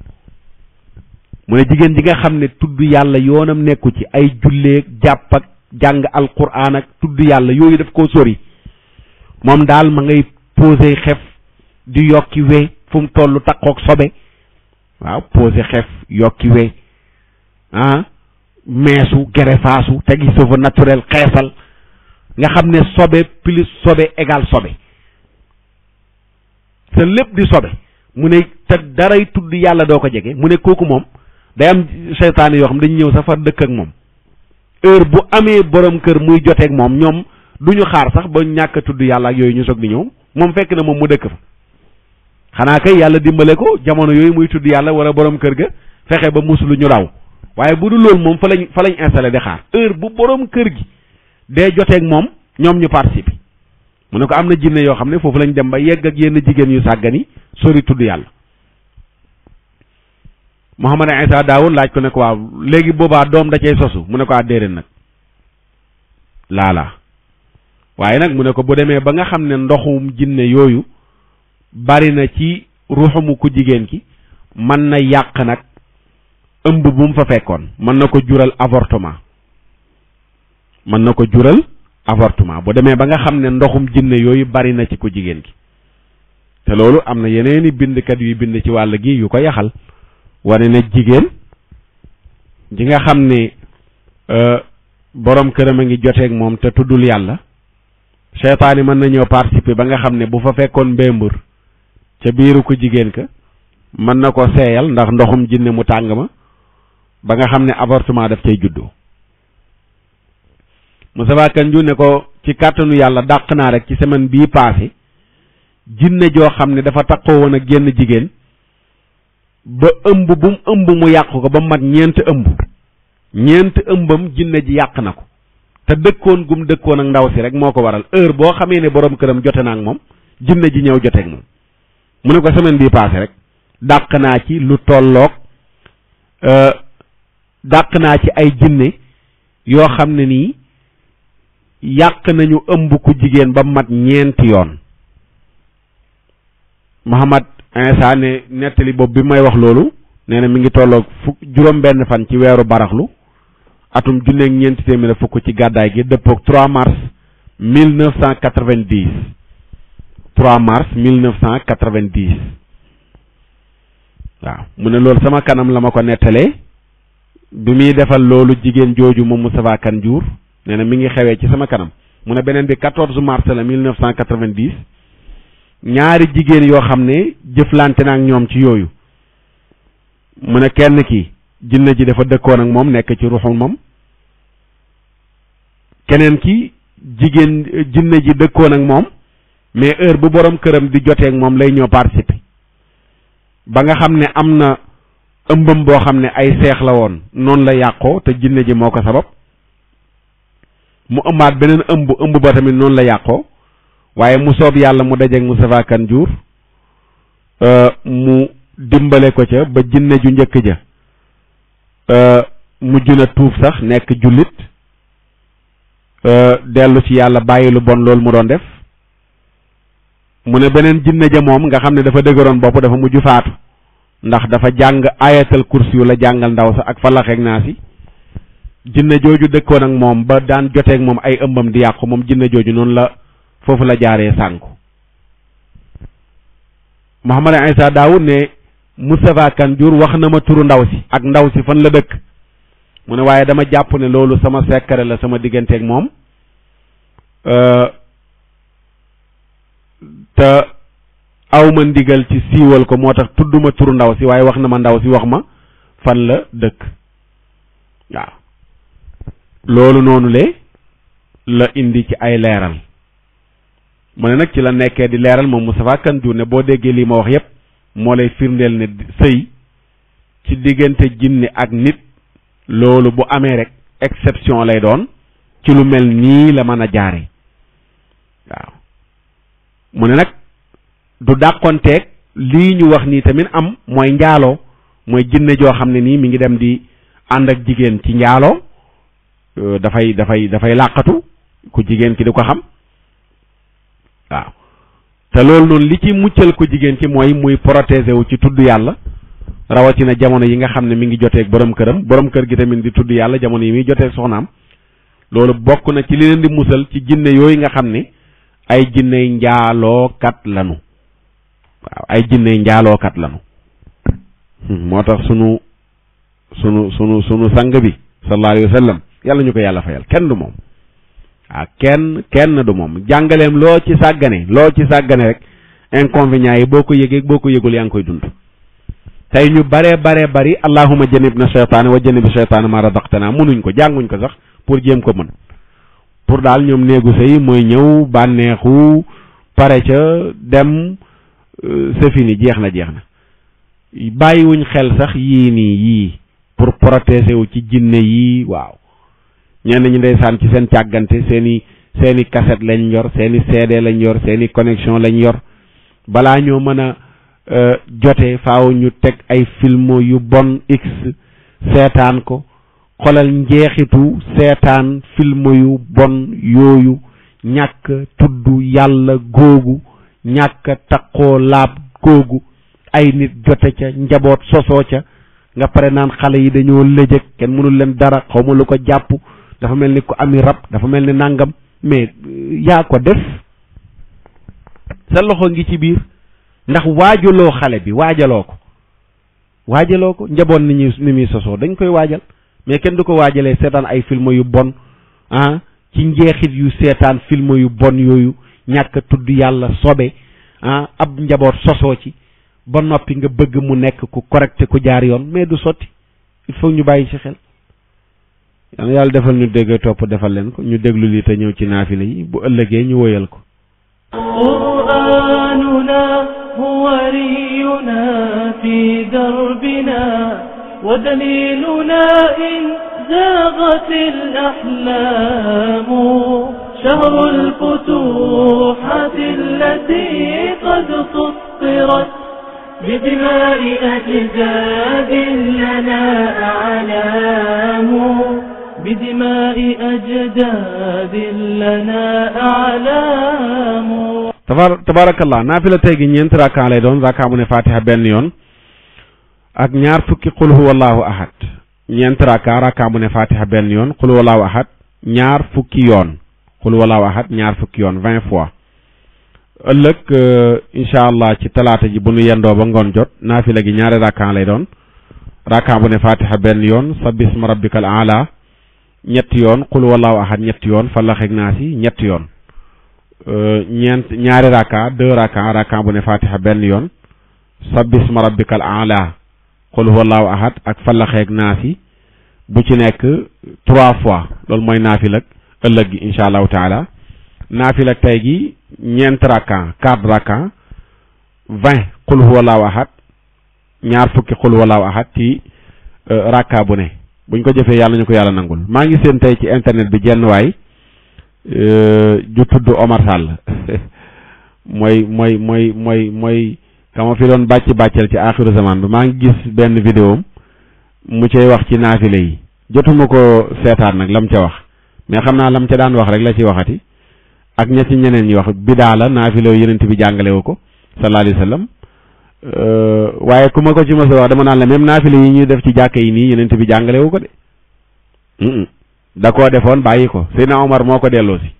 mu ne jigéen ji nga xam ne tudd yàlla yoonam nekku ci ay julleeg jàpp ak jàng alquran ak tudd yàlla yooyu daf koo sori moom daal ma ngay posé xef di yokki we fu mu toll takkook sobe waaw posé xef yokki we meesu gerefaasu tegi cheveux naturel xeesal nga xam ne sobe plus sobe égal sobe te lépp di sobe. mu ne te daray tudd yàlla doo ko jege. mu ne kooku moom day am seytaane yoo xam dañu ñëw safar dëkk ak moom heure bu amee borom kër muy joteeg moom ñoom duñu xaar sax ba ñàkk tudd yàlla ak yooyu ñu soog di ñëw moom fekk na moom mu dëkk fa. xanaa kay yàlla dimbale ko jamono yooyu muy tudd yàlla wala borom kër ga fexe ba musulu ñu raw waaye bu dul loolu moom fa lañ installé di xaar heure bu borom kër gi dee joteeg moom ñoom ñu participer. mu ne ko am na jinne yoo xam ne foofu lañ dem ba yegg ak yenn jigéen yu sàggani sori tudd yàlla. Mouhamad Isa Daawud laaj ko ne ko waaw léegi boobaa doom da cay sosu mu ne ko déedéet nag laalaa waaye nag mu ne ko bu demee ba nga xam ne ndoxum jinne yooyu bari na ci ruuxumu ku jigéen ki mën na yàq nag ëmb bu mu fa fekkoon mën na ko jural avortement bu demee ba nga xam ne ndoxum jinne yooyu bari na ci ku jigéen ki. te loolu am na yeneeni bindkat yuy bind ci wàll gi yu ko yaxal wane ne jigéen ji nga xam ne borom këram a ngi joteeg moom te tuddul yàlla seytaane mën na ñëw participer ba nga xam ne bu fa fekkoon mbémbur ca biiru ko jigéen ka mën na ko seeyal ndax ndoxum jinne mu tàng ma ba nga xam ne avortement daf cay juddoo. Moustapha Kane Ndiour ne ko ci kàttanu yàlla dàq naa rek ci semaine bii passé jinne joo xam ne dafa takkoo woon ak génn jigéen ba ëmb bu mu ëmb mu yàq ko ba mat ñeent ëmbam jinne ji yàq na ko te dëkkoon gum dëkkoon ak ndaw si rek moo ko waral heure boo xamee ne borom këram jote na ak moom jinne ji ñëw joteeg moom. mu ne ko semaine bii passé rek dàq naa ci lu tolloog dàq naa ci ay jinne yoo xam ne nii yàq nañu ëmb ku jigéen ba mat ñeenti yoon. Mouhamad Isa ne nettali boobu bi may wax loolu nee na mi ngi tolloog juróom-benn fan ci weeru baraxlu atum junneeg ñeenti téeméer fukk ci gàddaay gi dëppoog 3 mars 1990 3 mars 1990 waaw mu ne loolu sama kanam la ma ko nettalee bi muy defal loolu jigéen jooju moom Moustapha Kane Ndiour nee na mi ngi xewee ci sama kanam mu ne beneen bi 14 mars la 1990 ñaari jigéen yoo xam ne jëflante na ak ñoom ci yooyu mu ne kenn ki jinne ji dafa dëkkoon ak moom nekk ci ruxul moom keneen ki jinne ji dëkkoon ak moom mais heure bu borom këram di jotee ak moom lay ñëw participer ba nga xam ne am na ëmbam boo xam ne ay seex la woon noonu la yàqoo te jinne ji moo ko sabab mu ëmbaat beneen ëmb ba tamit noonu la yàqoo waaye mu soob yàlla mu dajeeg Moustapha Kane Diour mu dimbale ko ca ba jinne ju njëkk ja mujj na tuub sax nekk jullit dellu ci yàlla bàyyi lu bon loolu mu doon def mu ne beneen jinne ja moom nga xam ne dafa dëgëroon bopp dafa mujj faatu ndax dafa jàng ayatal kursi yu la jàngal ndaw sa ak falaxeeg naa si jinne jooju dëkkoon ak moom ba daan joteeg moom ay ëmbam di yàqu moom jinne jooju noonu la foofu la jaaree sànku Mouhamad Issa Daoud ne Moustapha Kane Diour wax na ma turu ndaw si ak ndaw si fan la dëkk mu ne waaye dama jàpp ne loolu sama secret la sama digganteeg moom te aw ma ndigal ci siiwal ko moo tax tudduma turu ndaw si waaye wax na ma ndaw si wax ma fan la dëkk waaw loolu noonu la indi ci ay leeral mu ne nag ci la nekkee di leeral moom Moustapha Kane Diour ne boo déggee lii ma wax yépp moo lay firndeel ne sëy ci diggante jinne ak nit loolu bu amee rek exception lay doon ci lu mel nii la mën a jaare waaw mu ne nag du dàqonteeg lii ñu wax nii tamit am mooy njaaloo mooy jinne joo xam ne nii mi ngi dem di ànd ak jigéen ci njaaloo dafay làqatu ku jigéen ki di ko xam waaw te loolu noonu li ci muccal ko jigéen ci mooy muy protéger wu ci tudd yàlla rawatina jamono yi nga xam ne mi ngi joteeg borom këram borom kër gi tamit di tudd yàlla jamono yi muy joteeg soxnaam loolu bokk na ci li leen di musal ci jinne yooyu nga xam ne ay jinney njaalookat lanu waaw ay jinney njaalookat lanu moo tax sunu sang bi sallallahu alayhi wa sallam yàlla ñu ko yàlla fayal kenn du moom waaw kenn du moom jàngaleem loo ci sàggane rek inconvénients yi boo ko yëgee boo ko yëgul yaa ngi koy dund tey ñu baree bari allahumma jannibna shaytaana wa jannibi shaytaana ma razaqtana mënuñ ko jànguñ ko sax pour jéem ko mën pour daal ñoom néegu sëy mooy ñëw bànneexu pare ca dem c'est fini jeex na bàyyiwuñ xel sax yii pour protéger wu ci jinne yi waaw ñenn ñi ndeysaan ci seen càggante seeni cassette lañ yor seeni CD lañ yor seeni connexion lañ yor balaa ñoo mën a jote faaw ñu teg ay film yu bon x seetaan ko xolal njeexitu seetaan film yu bon yooyu ñàkk tudd yàlla googu ñàkk taqoo laab googu ay nit jote ca njaboot sosoo ca nga pare naan xale yi dañoo lëjëg kenn mënul leen dara xawma lu ko jàpp dafa mel ni ko ami rab dafa mel ni nàngam mais yaa ko def sa loxo ngi ci biir ndax waajaloo xale bi waajaloo ko njaboot ni muy sosoo dañ koy waajal mais kenn du ko waajalee seetaan ay film yu bon ci njeexit yu seetaan film yu bon yooyu ñàkk tudd yàlla sobe ab njaboot sosoo ci ba noppi nga bëgg mu nekk ku correct ku jaar yoon mais du sotti il faut ñu bàyyi ci xel yàlla defal ñu dégg topp defal leen ko ñu déglu lii te ñëw ci naafila yi bu ëllëgee ñu woyal ko qur'anuna huwa riyuna fi darbina wa daliluna in zaghat al-ahlam shahru al-futuhat allati qad suṭirat بدماء أجداد لنا أعلام بدماء أجداد لنا أعلام تبارك الله نافلة تيجي ñeent raka lay doon raka bu ne Fatiha benn yoon ak ñaar fukki qul huwallahu ahad ñeent raka bu ne Fatiha benn yoon qul huwallahu ahad ñaar fukki yoon qul huwallahu ahad ñaar fukki yoon 20 fois ëllëg incha allah ci talaata ji bu nu yendoo ba ngoon jot naafila gi ñaari rakkaan lay doon rakkaan bu ne Fatiha benn yoon sabbisma rabbikal aala ñetti yoon qul wallahu ahad ñetti yoon Falaq ak Naas ñetti yoon ñaari rakka 2 rakkaan bu ne Fatiha benn yoon sabbisma rabbikal aala qul wallahu ahad ak Falaq ak Naas bu ci nekk 3 fois loolu mooy naafila ëllëg gi incha allahu taala naafila tey gi ñeent rakka 4 rakka 20 qul huwallahu ahad ñaar fukki xul walaaw ahad ci rakka bu ne buñ ko jëfee yàlla ñu ko yàlla nangul. maa ngi seen tey ci internet bi jenn waay ju tudd Omar Sall mooy kama fi doon bàcceel ci axiru zaman bi maa ngi gis benn vidéo mu cay wax ci naafile yi jotuma ko seetaan nag lam ca wax mais xam naa lam ca daan wax rek la ci waxati ak ña ci ñeneen ñi wax bidaa la naafile yenent bi jàngale wu ko sallallahu alayhi wa sallam waaye ku ma ko ci mos a wax dama naan la même naafile yi ñuy def ci jàkka yi nii yenent bi jàngale wu ko de da koo defoon bàyyi ko Seydina Omar moo ko delloo si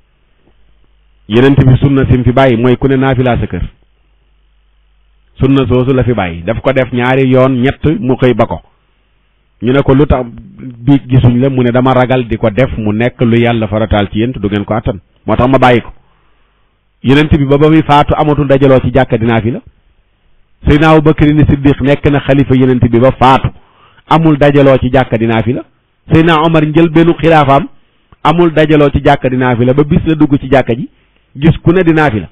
yenent bi sunna sim fi bàyyi mooy ku ne naafilaa sa kër sunna soosu la fi bàyyi daf ko def ñaari yoon ñett mu xëy ba ko ñu ne ko lu tax bi gisuñ la mu ne dama ragal di ko def mu nekk lu yàlla farataal ci yéen te du ngeen ko attan moo tax ma bàyyi ko yenent bi ba muy faatu amatul dajaloo ci jàkka dinaa fi la Seydina Abubakar ni Siddiq nekk na xalifa yenent bi ba faatu amul dajaloo ci jàkka dinaa fi la Seydina Omar njël benn xilaafaam amul dajaloo ci jàkka dinaa fi la ba bis la dugg ci jàkka ji gis ku ne dinaa fi la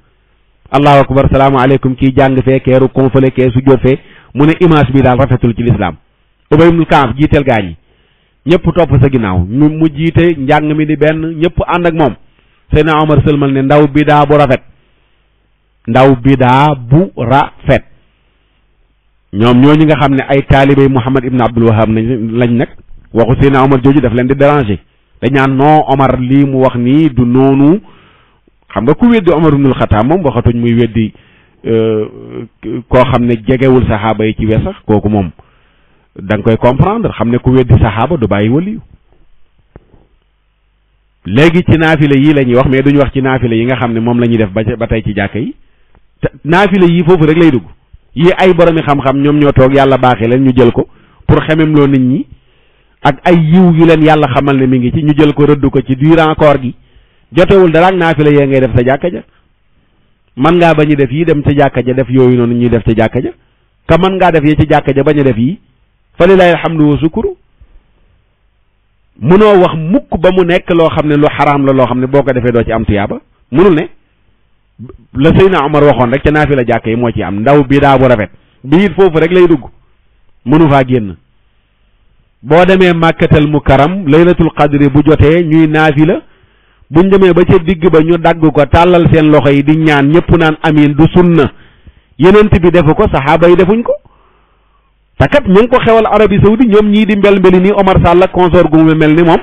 allahu akbar salaamaaleykum kii jàng fee keeru konfale kee su jóot fee mu ne image bi daal rafetul ci lislaam Ubay ibnul Kaab jiiteel gaa ñi ñëpp topp sa ginnaaw mu jiite njàng mi di benn ñëpp ànd ak moom Seydina Omar sëlmal ne ndaw bidaa bu rafet ñoom ñooñu nga xam ne ay taalibey Muhammad ibn Abdul Wahab lañ nag waxu Seydina Omar jooju daf leen di déranger dañ naan non Omar lii mu wax nii du noonu xam nga ku weddi Omar ibnul Xataab moom waxatuñ muy weddi koo xam ne jegewul saxaaba yi ci we sax kooku moom da nga koy comprendre xam ne ku weddi saxaaba du bàyyi waliyu léegi ci naafile yii la ñuy wax mais duñu wax ci naafile yi nga xam ne moom la ñuy def ba tey ci jàkka yi naafile yii foofu rek lay dugg yii ay boromi xam-xam ñoom ñoo toog yàlla baaxee leen ñu jël ko pour xememloo nit ñi ak ay yiw yu leen yàlla xamal ne mi ngi ci ñu jël ko rëdd ko ci durant koor gi jotewul dara ak naafile yee ngay def sa jàkka ja man ngaa bañ a def yii dem ca jàkka ja def yooyu noonu ñuy def ca jàkka ja ka man ngaa def yee ci jàkka ja bañ a def yii fa lillahi alhamdu wa sukuru munoo wax mukk ba mu nekk loo xam ne lu xaraam la loo xam ne boo ko defee doo ci am tuyaaba munul ne la Seydina Omar waxoon rek ca naafila jàkka yi moo ci am ndaw bidaa bu rafet bi it foofu rek lay dugg mënu faa génn boo demee màkkatal mukarram laylatul qadri bu jotee ñuy naafila buñ demee ba ca digg ba ñu dagg ko tàllal seen loxo yi di ñaan ñëpp naan amin du sunna yenent bi defu ko saxaaba yi defuñ ko te kat ñu ngi ko xewal Arabie Saoudi ñoom ñii di mbel mbeli nii Omar Sall ak consort gu mu mel ni moom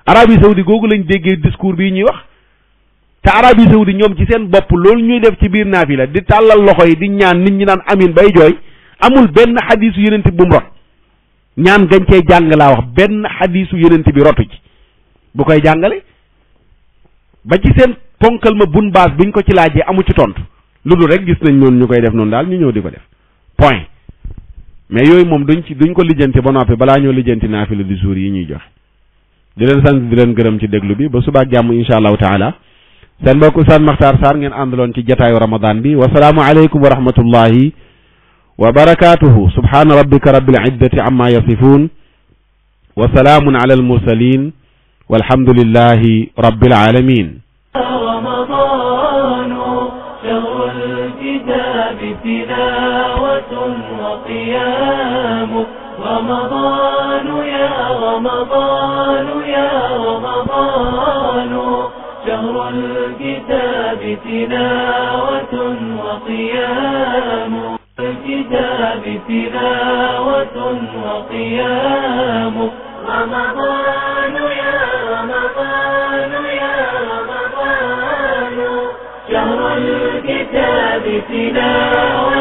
Arabie Saoudi googu lañ déggee discours bii ñuy wax te Arabie Saoudi ñoom ci seen bopp loolu ñuy def ci biir naafila di tàllal loxo yi di ñaan nit ñi naan amin bay jooy amul benn xadiisu yenent bu mu rot ñaan gañ cee jàng laa wax benn xadiisu yenent bi rotu ci bu koy jàngale ba ci seen ponkal ma bun baas biñ ko ci laajee amu ci tontu lu dul rek gis nañ noonu ñu koy def noonu daal ñu ñëw di ko def point mais yooyu moom duñ ko lijjanti ba noppi balaa ñoo lijjanti naafila di jour yi ñuy joxe di leen sant di leen gërëm ci déglu bi ba subaak jàmm insha allahu taala seen mbokk Oustaz Makhtar Sarr ngeen àndaloon ci jataayu ramadan bi wasalaamu aleykum wa rahmatullahi wa barakatuhu subhana rabbika rabbil izzati amma yasifun wa salaamun ala al mursalin walhamdulillahi rabbil alamin رمضان يا رمضان يا رمضان شهر الكتاب تلاوة وقيام الكتاب تلاوة وقيام رمضان يا رمضان يا رمضان شهر الكتاب تلاوة